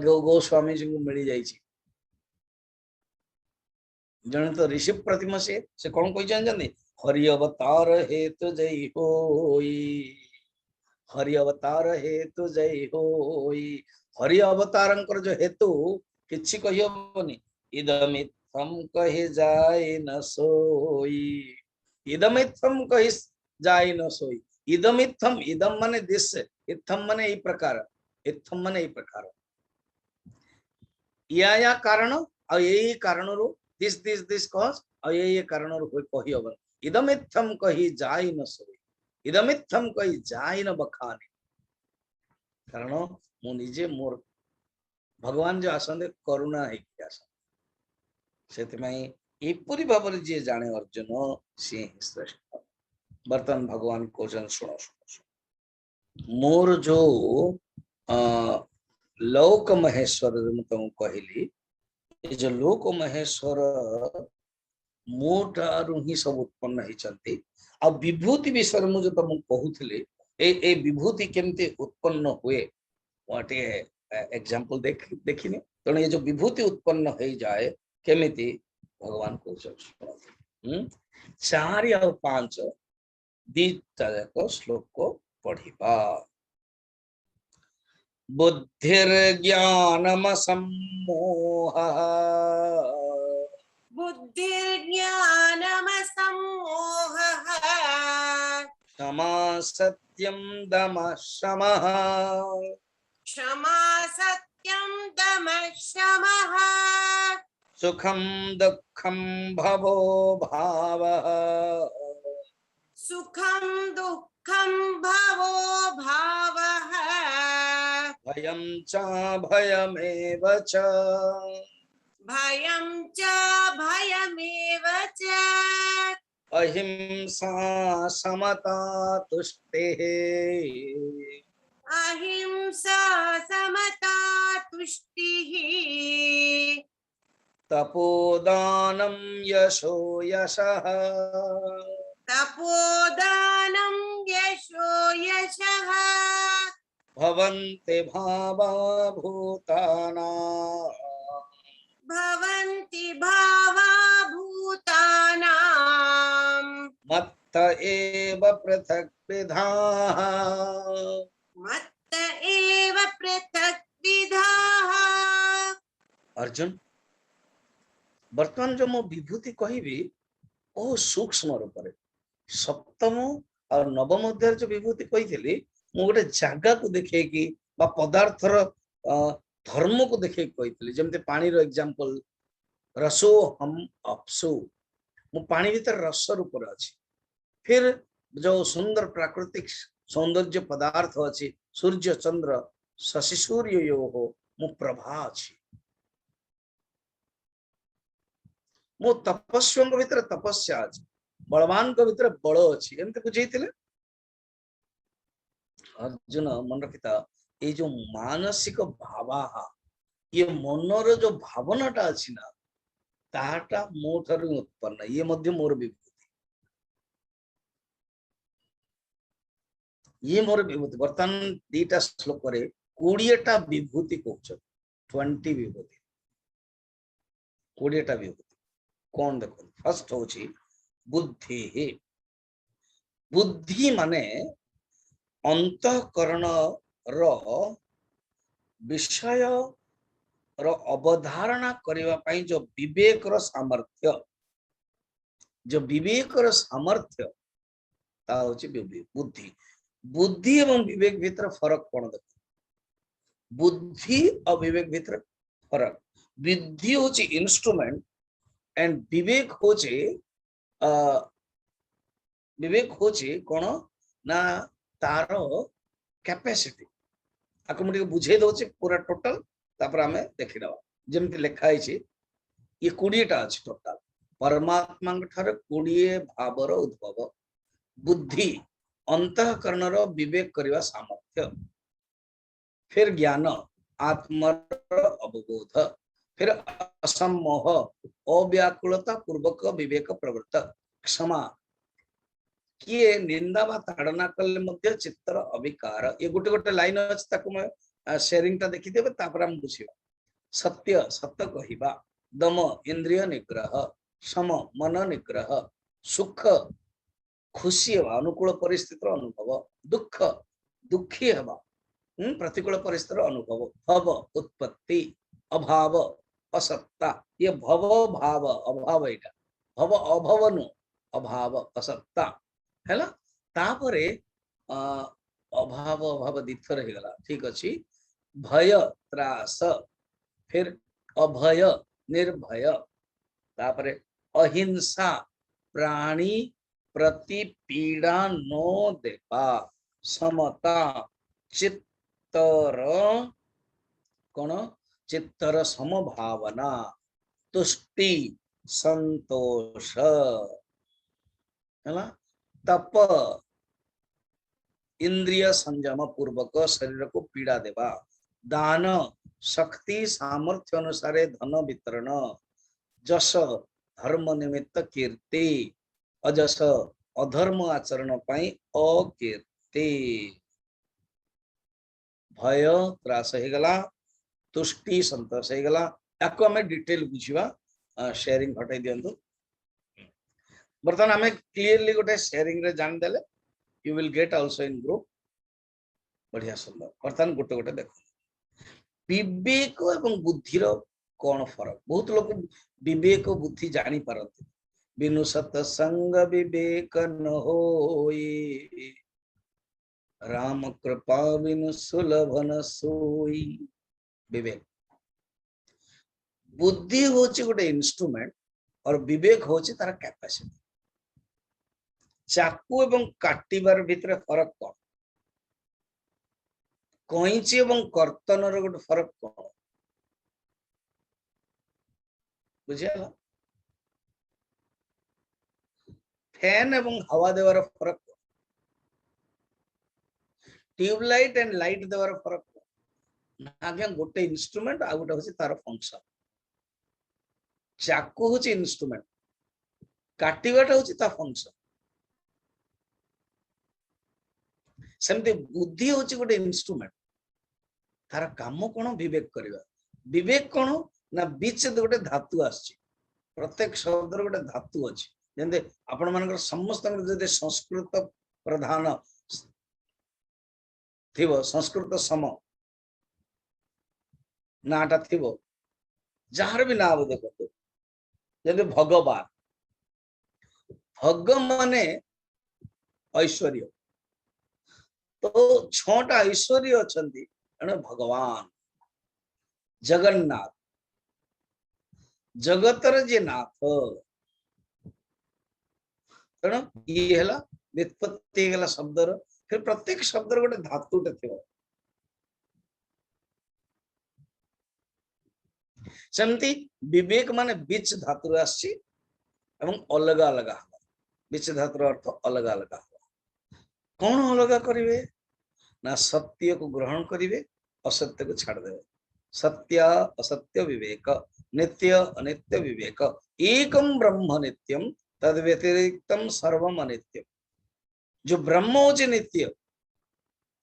S1: गोस्वामी जी को मिल जाए जन तो ऋषि प्रतिमा से कौन कही हरि अवतार हेतु जय होई हरि अवतार हेतु जय होई हरि अवतार जो हेतु किछि कही हबनी इदमित्थम कहि जाय न सोई इदमित्थम कहि जाय न सोई इदमित्थम इदम माने दिस इत्थम माने ई प्रकार इत्थम माने ई प्रकार या कारण आ यही कारण रो दिस कॉज आ ये कारण रो कही हबन इदमित्थम कही जाय न सोई इदमित्थम कही जाय न बखानी कारण मु निजे मोर भगवान जो आसंदे करुणा है कि आसन सेतिमाई एपरि भाବରେ जे जाने अर्जुन सी ही श्रेष्ठ। वर्तमान भगवान कोजन सुनो सुनो सुनो मोर जो लोक महेश्वर जो तुम कहली ये जो लोक महेश्वर मोटारू ही सब उत्पन्न होती आ विभूति विषय मुझे जो तुम कहूली ए विभूति केमती उत्पन्न हुए गोटे एग्जांपल देखिने तेणु ये जो विभूति उत्पन्न हो जाए केमिति भगवान कहते 4 और 5 दीटा जाक श्लोक को पढ़िबा। बुद्धिर्ज्ञानमसम्मोहः
S2: बुद्धिर्ज्ञानमसम्मोहः
S1: क्षमा सत्यं दमः शमः
S2: क्षमा सत्यं दमः शमः
S1: सुखं दुःखं भवो भावः
S2: सुखं दुःखं भवो भावः
S1: भयं च भयमेव च
S2: भयं च भयमेव च
S1: अहिंसा समता तुष्टिः
S2: अहिंसा समता तुष्टिः
S1: तपोदानं यशो यशः
S2: तपोदानं यशो यशः
S1: भवन्ति भावा भूतानां
S2: भवन्ति भावा भूतानां
S1: मत्त एव पृथग्विधाः
S2: मत्त एव पृथग्विधाः।
S1: अर्जुन वर्तमान जो मो विभूति कहबी ओ सूक्ष्म रूप में सप्तम और नवम अध्याय जो विभूति कही मु गोटे जगह को देखे कि पदार्थर धर्म को देखे कही जमते पानी रो एग्जांपल रसो हम अपसु मु पानी भीतर रस रूप अच्छी फिर जो सुंदर प्राकृतिक सौंदर्य पदार्थ अच्छी सूर्य चंद्र शशि सूर्य यो हो मु प्रभा अच्छी मो तपस्वी भीतर तपस्या अच्छी बलवान भीतर बल अच्छी एमती बुझे अर्जुन मन रखिता ये जो मानसिक भावा ये मनर जो भावनाटा अच्छी ना ताटा मो ठार उत्पन्न ये मध्य मोर विभूति ये मोर विभूति वर्तमान दीटा श्लोक 20टा विभूति कहते 20 विभूति 20टा विभूति कौन देखो फर्स्ट होची बुद्धि बुद्धि माने अंतःकरण रो विषय रो अवधारणा करने पाई जो विवेक रो सामर्थ्य जो विवेक रो सामर्थ्य ता होची बुद्धि बुद्धि एवं विवेक भीतर फरक कौन देख बुद्धि और विवेक भीतर फरक बुद्धि होची इंस्ट्रूमेंट एंड विवेक होची कौन ना तारो कैपेसिटी आपको मुझे बुझे दौचे पूरा टोटल तापर आमे देखि दवा जेमति लिखा है ये 20टा अछि टोटल परमात्मा ठारे 20 भावर उद्भव बुद्धि अंतःकरण रो विवेक करवा सामर्थ्य फिर ज्ञान आत्मा अवबोध फिर असम्मोह अव्याकुलता पूर्वक विवेक प्रवृत्त क्षमा किए निंदा बा ताड़ना कले मध्य चित्तर अविकार ये गोटे गोटे लाइन अछि ताको मैं शेयरिंग ता देखि देबे तापर हम बुझिबा सत्य सत्य कहिबा दम इंद्रिय निग्रह सम मन निग्रह सुख खुशी हेबा अनुकूल परिस्थितिर अनुभव दुख दुखी हेबा प्रतिकूल परिस्थितिर अनुभव भव उत्पत्ति अभाव असत्ता ये भव भाव अभाव एटा भव अभवनु अभाव असत्ता हैला तापरे अभाव अभाव दिथर हे गला ठीक अछि भय त्रास फिर अभय निर्भय तापरे अहिंसा प्राणी प्रति पीड़ा नो देवा समता चित्तर कोन चित्तर समभावना तुष्टि संतोष है, तप इंद्रिय संयम पूर्वक शरीर को पीड़ा देवा, दान शक्ति सामर्थ्य अनुसार धन वितरण, जस धर्म निमित्त कीर्ति, अजस अधर्म आचरण पाई अकीर्ति, भय त्रास हो गला, तुष्टि संतोष हो गला। याको हमें डिटेल बुझिबा, शेयरिंग हटाई दियंतु। बर्तमान हमें क्लियरली गोटे शेयरिंग रे जान देले, you will get also in group. बढ़िया सुंदर। बर्तमान गोटे गोटे देखो, विवेक एवं बुद्धिर कौन फरक। बहुत लोग विवेक बुद्धि जानी पारती। बिनु सत्संग विवेक न होई, राम कृपा बिनु सुलभ न सोई। विवेक बुद्धि होची गोटे इंस्ट्रूमेंट और विवेक होची तार कैपेसिटी। चाकू एवं काटिबार भितर फरक कौन, कईची एवं कर्तन गोटे फरक कौन बुझिगला। फैन एवं हवा देवार फरक कौन, ट्यूबलाइट एंड लाइट देवार फरक कौन। आज्ञा गोटे इंस्ट्रूमेंट आ गोटे होची तार फंक्शन। चाकू होची इंस्ट्रूमेंट, काटिबाटा होची ता फंक्शन। सेमती बुद्धि होची गोटे इंस्ट्रूमेंट, तार काम कोन विवेक करबा। विवेक कोन ना बीच गोटे धातु आछि, प्रत्येक शब्द गोटे धातु अछि। जेंते आपण मानकर समस्त जदि संस्कृत प्रधान थिबो, संस्कृत सम नाटा थिबो, जार भी नाम देखो, जदि भगवान, भग माने ऐश्वर्य, तो छटा ऐश्वर्य अछंती एने भगवान। जगन्नाथ जगतर जे नाथ, तेणु ये हला व्युत्पत्ति गला शब्दर। फिर प्रत्येक शब्दर गोटे धातुटे थिबो। सेमती विवेक माने बीच धातु आछि एवं अलग अलग हवा। बीच धातुर अर्थ अलग अलग हवा। कौन अलग करिवे ना सत्य को ग्रहण करिवे, असत्य को छाड़ देवे। सत्य असत्य विवेक, नित्य अनित्य विवेक, एकम ब्रह्म नित्यम तद व्यतिरिक्तम सर्वम अनित्यम। जो ब्रह्म होचे नित्य,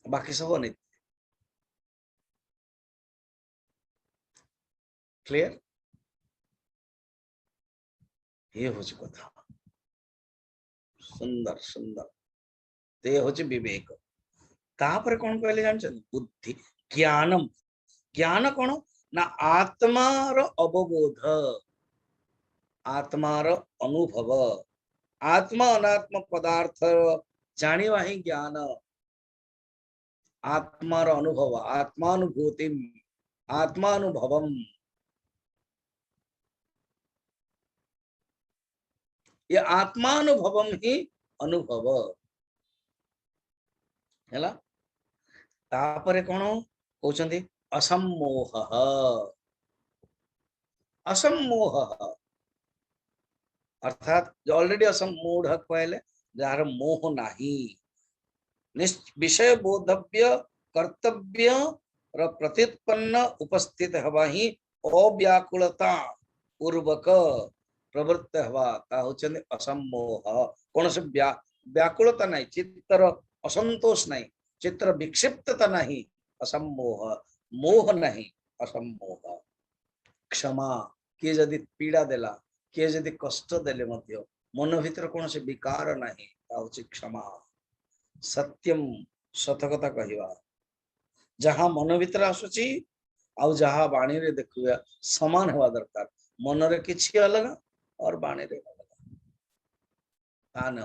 S1: बाकी सब अनित्य। क्लियर? ये होचे कथा। सुंदर सुंदर। ते होचे विवेक। तापर कौन कहले जानछन? बुद्धि। ज्ञानम, ज्ञान कौन ना आत्मार अवबोध, आत्मार अनुभव, आत्मा अनात्म पदार्थ जानिवा ही ज्ञान। आत्मार अनुभव, आत्मानुभूति, आत्मानुभवम, ये आत्मानुभवम ही अनुभव हैला। तापरे कौन कहउछंती? असम्मोह। असम्मोह अर्थात ऑलरेडी असम्मूढ़ कहले जार मोह नाही। विषय बोधव्य कर्तव्य र प्रतित्पन्न उपस्थित हवा ही अव्याकुलता पूर्वक प्रवृत्त हवा ता होचंदी असम्मोह। कौन से व्याकुलता नहीं, चित्तर असंतोष नहीं, चित्तर विक्षिप्तता नहीं, असम्मोह। मोह नहीं, असम्मोह। क्षमा, किए जदि पीड़ा देला, किए जदि कष्ट देले मध्य मन भीतर कौन से विकार नहीं, ता होची क्षमा। सत्यम, सतकथा कहवा। जहां मन भीतर आसुची आउ जहां बाणी रे देखुआ समान होवा दरकार। मन रे किछि अलग और बाणी रे अलग तान।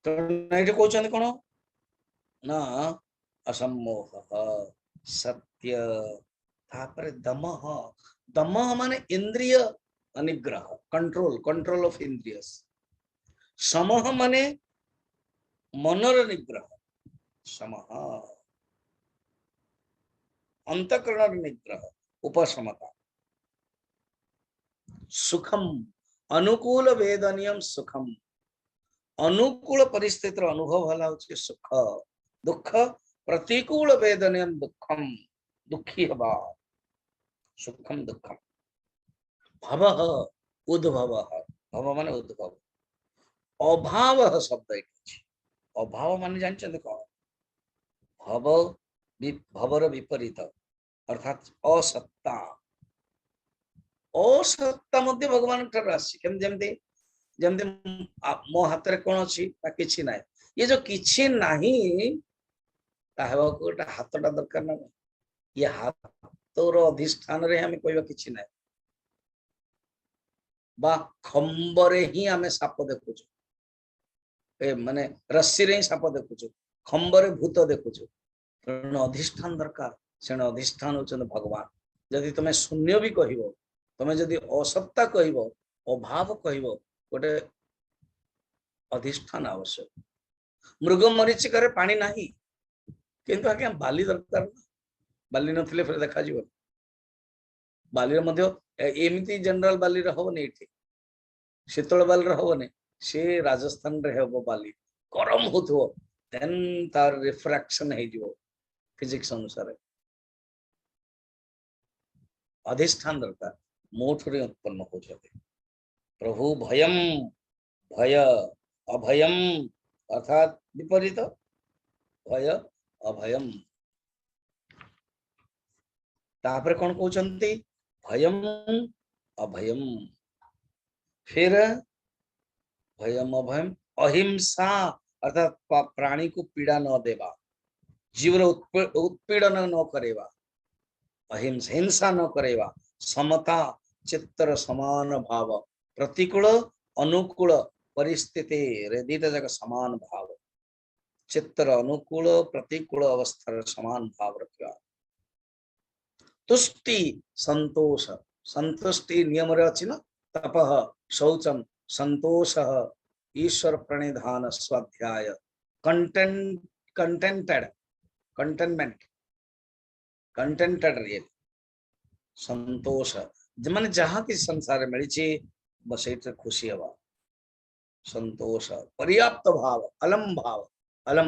S1: तो नहीं कहउछन कोन ना असम्मोह, सत्य। तापर दमः, दमः माने इंद्रिय अनिग्रह, कंट्रोल, कंट्रोल ऑफ इंद्रियस। समः माने मनर निग्रह, समः। अंतःकरण निग्रह उपशमता सुखम अनुकूल वेदनीयम सुखम अनुकूल परिस्थितिर अनुभव हला होछि सुख दुख प्रतिकूल वेदनीयम दुखम दुखी हवा सुखम दुखम भवः उद्भवः भव माने उद्भव अभाव शब्द एठी अभाव माने जानछन कोन भव भवर विपरीत अर्थात असत्ता असत्ता मध्य भगवान ठार आसी केम जेमते जेमते मो हाथ रे कोन अछि ता किछि नाही ये जो किछि नाही ता हेबा को हाथटा दरकार ना ये हाथर अधिष्ठान रे हमें कहबा किछि नाही बा खंबरे ही आमे साप देखुछु ए माने रस्सी रे साप देखुछु खंबरे भूत देखुछु अधिष्ठान दरकार से अधिष्ठान होचन भगवान जदि तुम शून्य भी कहबो तुम जदि असत्ता कहबो अभाव कहबो गोटे अधिष्ठान आवश्यक मृग मरीचिका पानी नाही किंतु आज्ञा बाली दरकार बाली नथिले फिर देखा जीव बाली मध्य एमती जनरल बाली हबनी एठी शीतल बाली हबनी से राजस्थान रे हबो बाली गरम होथो देन तार रिफ्रैक्शन हे जीवो फिजिक्स अनुसार अधिष्ठान दरकार मोठरे उत्पन्न हो जाते प्रभु भयम भय अभयम अर्थात विपरीत भय अभयम तापर कौन कहते भयम अभयम फिर भयम अभयम अहिंसा अर्थात प्राणी को पीड़ा न देवा जीवन उत्पीड़न न करेवा अहिंसा हिंसा न करेवा समता चित्तर समान भाव प्रतिकूल अनुकूल परिस्थिति रे दीटा जगह समान भाव चित्तर अनुकूल प्रतिकूल अवस्था समान भाव रखा तुष्टि संतोष संतुष्टि नियम रे अछि न तपः शौचम संतोष ईश्वर प्रणिधान स्वाध्याय कंटेंटेड कंटेनमेंट कंटेंटेड रे संतोष माने जहाँ किसी संसार में मिली बस ये खुशी हवा संतोष पर्याप्त भाव अलम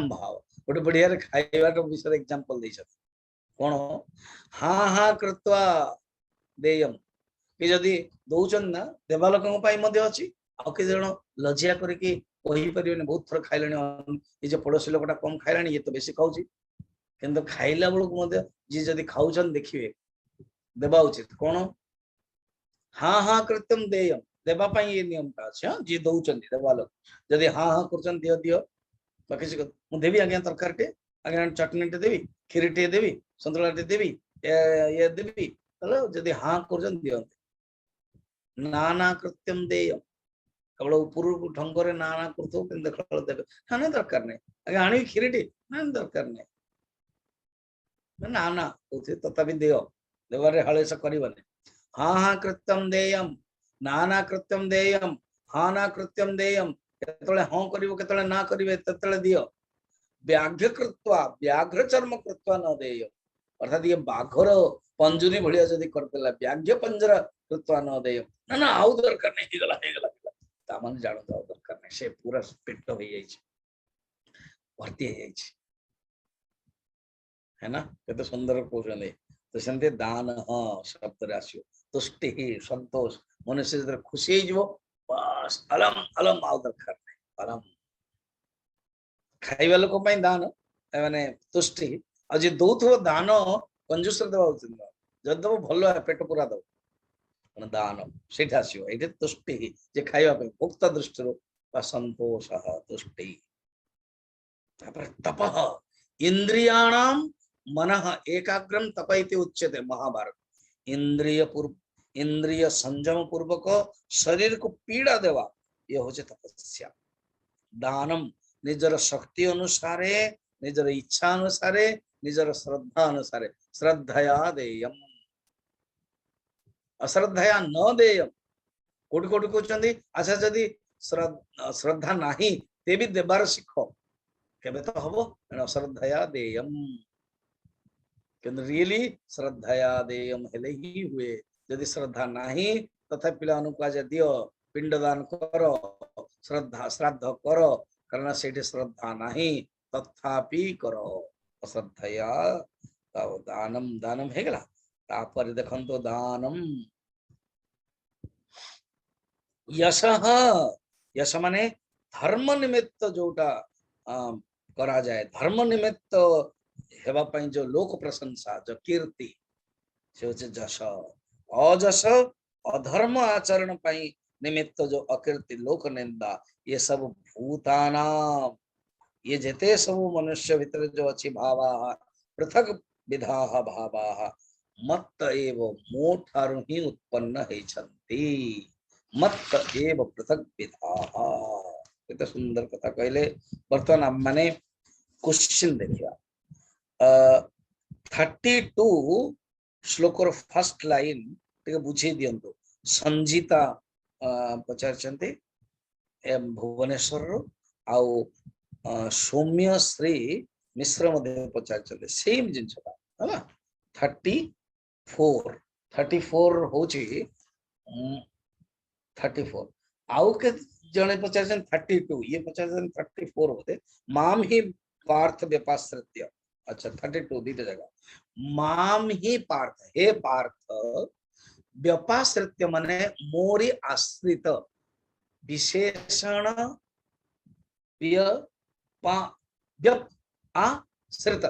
S1: भाव गोटे बढ़िया खाइबा विषय एग्जांपल दे कौन हाँ हाँ कृत्वा देयम कि जदि दौचन ना देवा लोक अच्छी आउ कि जन लज्जा करके बहुत थर खाइले ये पड़ोसी लोकटा कम खाइला ये तो बेसी खाऊँ किंतु खाइला बेलू जी जदि खाऊन देखिए देवा उचित कौन हाँ हाँ कृत्यम देयम देवाई ये नियम टा अच्छे हाँ जी दौरान देवा लोक जदि हाँ हाँ कर दियो दियो मुझे देवी आज्ञा तरकारी टे आज्ञा चटनी टे देवी खीरी टे देवी सतुला टे देवी ये देवी जदि हाँ कर दियंते नाना कृत्यम देयम केवल ऊपर ढंग नाना कर देवे ना दरकार नहीं आज्ञा आनी खीरी टे ना दरकार नहीं ना तथापि देव देवारे हलेश करबने हाँ हाँ कृत्यम देयम नाना कृत्यम देयम हाँ ना कृत्यम देयम केतले हाँ करिवो केतले ना करिवे ततले दियो व्याघ्र कृत्वा व्याघ्र चर्म कृत्वा न देय अर्थात ये बाघर पंजुरी भलिया जदी करतेला व्याघ्र पंजरा कृत्वा न देय ना ना आउ दरकार नहीं गला ता माने जानो तो दरकार नहीं से पूरा पेट हो जाई छै भर्ती हो जाई छै है ना केते सुंदर कहउछन तो सेंते दान हाँ शब्द रे आसियो तुष्टि संतोष मनुष्य जदि खुशी हो जीवो बस अलम अलम आउ दरकार नहीं अलम खाइबा लोक पई दान माने तुष्टि आज दौथो दान कंजूस देवा उचित जब दब भल पेट पूरा दब दान से आसो ये तुष्टि जे खाइबा पई भोक्ता दृष्टि संतोष तुष्टि तपः इंद्रियाणाम मनः एकाग्रम तप इति उच्यते महाभारत इंद्रिय संयम पूर्वक शरीर को पीड़ा देवा ये होचे तपस्या दानम निजर शक्ति अनुसार निजर इच्छा अनुसार निजर श्रद्धा अनुसार श्रद्धया देयम अश्रद्धया न देयम कोटि कोटि कहते अच्छा जदि श्रद्धा नाही ते भी देवार शिख केबे तो हबो अश्रद्धया देयम କିନ୍ତୁ ରିଏଲି ଶ୍ରଦ୍ଧାୟା ଦେୟମ୍ ହେଲେ ହିଁ ହୁଏ। ଯଦି ଶ୍ରଦ୍ଧା ନାହିଁ ତଥାପି ପିଲାମାନଙ୍କୁ କୁହାଯାଏ ଦିଅ ପିଣ୍ଡ ଦାନ କର ଶ୍ରଦ୍ଧା ଶ୍ରାଦ୍ଧ କର, କାରଣ ସେଇଠି ଶ୍ରଦ୍ଧା ନାହିଁ ତଥାପି କର। ଅଶ୍ରଦ୍ଧୟା ଦାନମ ଦାନମ ହେଇଗଲା। ତାପରେ ଦେଖନ୍ତୁ ଦାନମ यशः, यश माने धर्म निमित्त जोटा करा जाए, धर्म निमित्त हेबा पई जो लोक प्रशंसा जो कीर्ति से होचे जश। अजश अधर्म आचरण पई निमित्त जो अकीर्ति लोक निंदा, ये सब भूतानाम, ये जेते सब मनुष्य भीतर जो अच्छी भावा पृथक विधाः भावाः मत्त एव मोठारु ही उत्पन्न हेछन्ति। मत्त एव पृथक विधाः, केते सुंदर कथा कहले। वर्तमान हम माने क्वेश्चन देखिया 32 श्लोक रो फर्स्ट लाइन टिके बुझे दियंतु। संजीता पचारचंती भुवनेश्वर रो आउ सौम्य श्री मिश्र मध्ये पचारचंती सेम जिनसटा हला। 34 होची 34 आउ के जने पचारचन 32 ये पचारचन 34 होते माम ही पार्थ व्यपाश्रित्य। अच्छा 32 दीते जगह माम ही पार्थ, हे पार्थ व्यपाश्रित्य माने मोरी आश्रित विशेषण आश्रित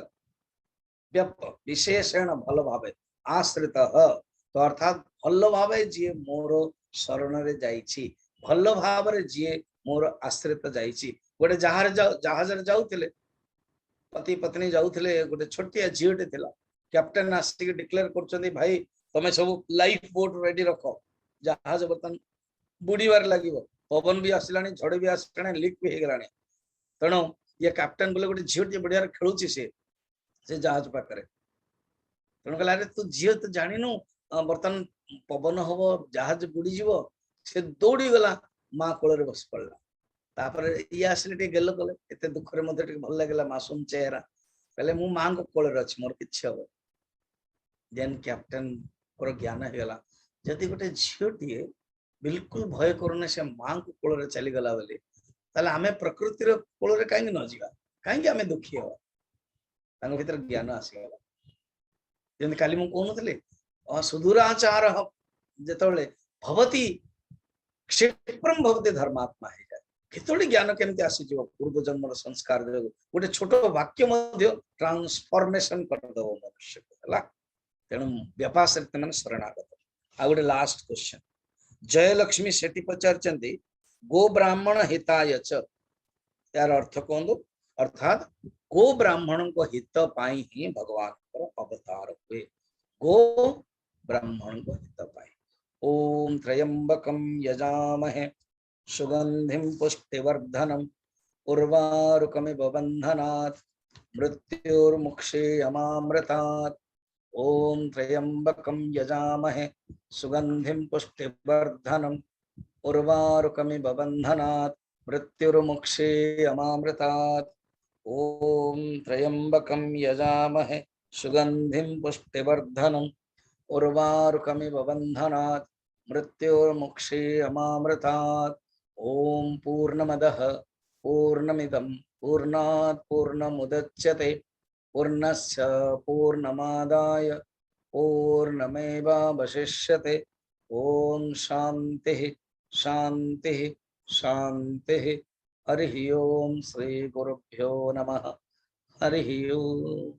S1: व्यप विशेषण भल भावे आश्रित तो अर्थात भल भावे जी मोर शरण रे जाइछि, भल भाव रे जी मोर आश्रित जाइछि। गोटे जहाज रे जाउथिले पति पत्नी जाउथिले, गोटे छोटिया झीटे थिला, कैप्टन आसिक डिक्लेयर करछन्ती भाई तमे सब लाइफ बोट रेडी रखो, जहाज बर्तन बुड़ीबार लागिवो, पवन भी आसलानी झड़ भी आसलानी लीक भी हेगलानी। तेणु ये कैप्टन बोले गोटे झीटे बढ़िया खेलुछि से जहाज पाखरे। तेणु कहला अरे तू झील तो जानिनु बर्तन पवन हम जहाज बुड़ी जीव, से दौड़ी गला माँ कोल बस पड़ा। तापर ये आसिले गेल कले एत दुख मत भल लगे मासूम चेहरा, कहले मु माँ को कोल अच्छी मोर कि हम। देन कैप्टन को ज्ञान होगा जदि गोटे झीटे बिल्कुल भय करूना से माँ को कोल चली गला बोली ताले आमे प्रकृतिर कोल कहीं न जा, कहीं आमे दुखी हवा। भीतर ज्ञान आसीगला। जमी काली मु कहूनी सुदूराचार जिते भवती क्षिप्रम भवती धर्मात्मा है केतोड़ी ज्ञान केमती आसी पूर्व जन्म संस्कार जो गोटे छोट वाक्य ट्रांसफॉर्मेशन करदब मनुष्य को है। तेणु व्यपाश्रित मान शरणागत। आ गोटे लास्ट क्वेश्चन जयलक्ष्मी सेठी पचारचंती गो ब्राह्मण हिताय च, यार अर्थ कहूँ। अर्थात गो ब्राह्मण को हित पाई ही भगवान अवतार हुए, गो ब्राह्मण को हित पाई। ओम त्र्यंबकम यजामहे सुगंधिम पुष्टिवर्धनम उर्वारुकमिव बन्धनात् मृत्युर्मुक्षेयमामृतात्। ओम त्र्यंबकम यजामहे सुगंधिम पुष्टिवर्धनम उर्वारुकमिव बन्धनात् मृत्युर्मुक्षेयमामृतात्। ओम त्र्यंबकम यजामहे सुगंधिम पुष्टिवर्धनम उर्वारुकमिव बन्धनात् मृत्युर्मुक्षेयमामृतात्। ओम पूर्णमदः पूर्णमिदं पूर्णात् पूर्णमुदच्यते पूर्णस्य पूर्णमादाय पूर्णमेवावशिष्यते। ओम शांतिः शांतिः शांतिः। हरि ओम श्री गुरुभ्यो नमः। हरि ओम।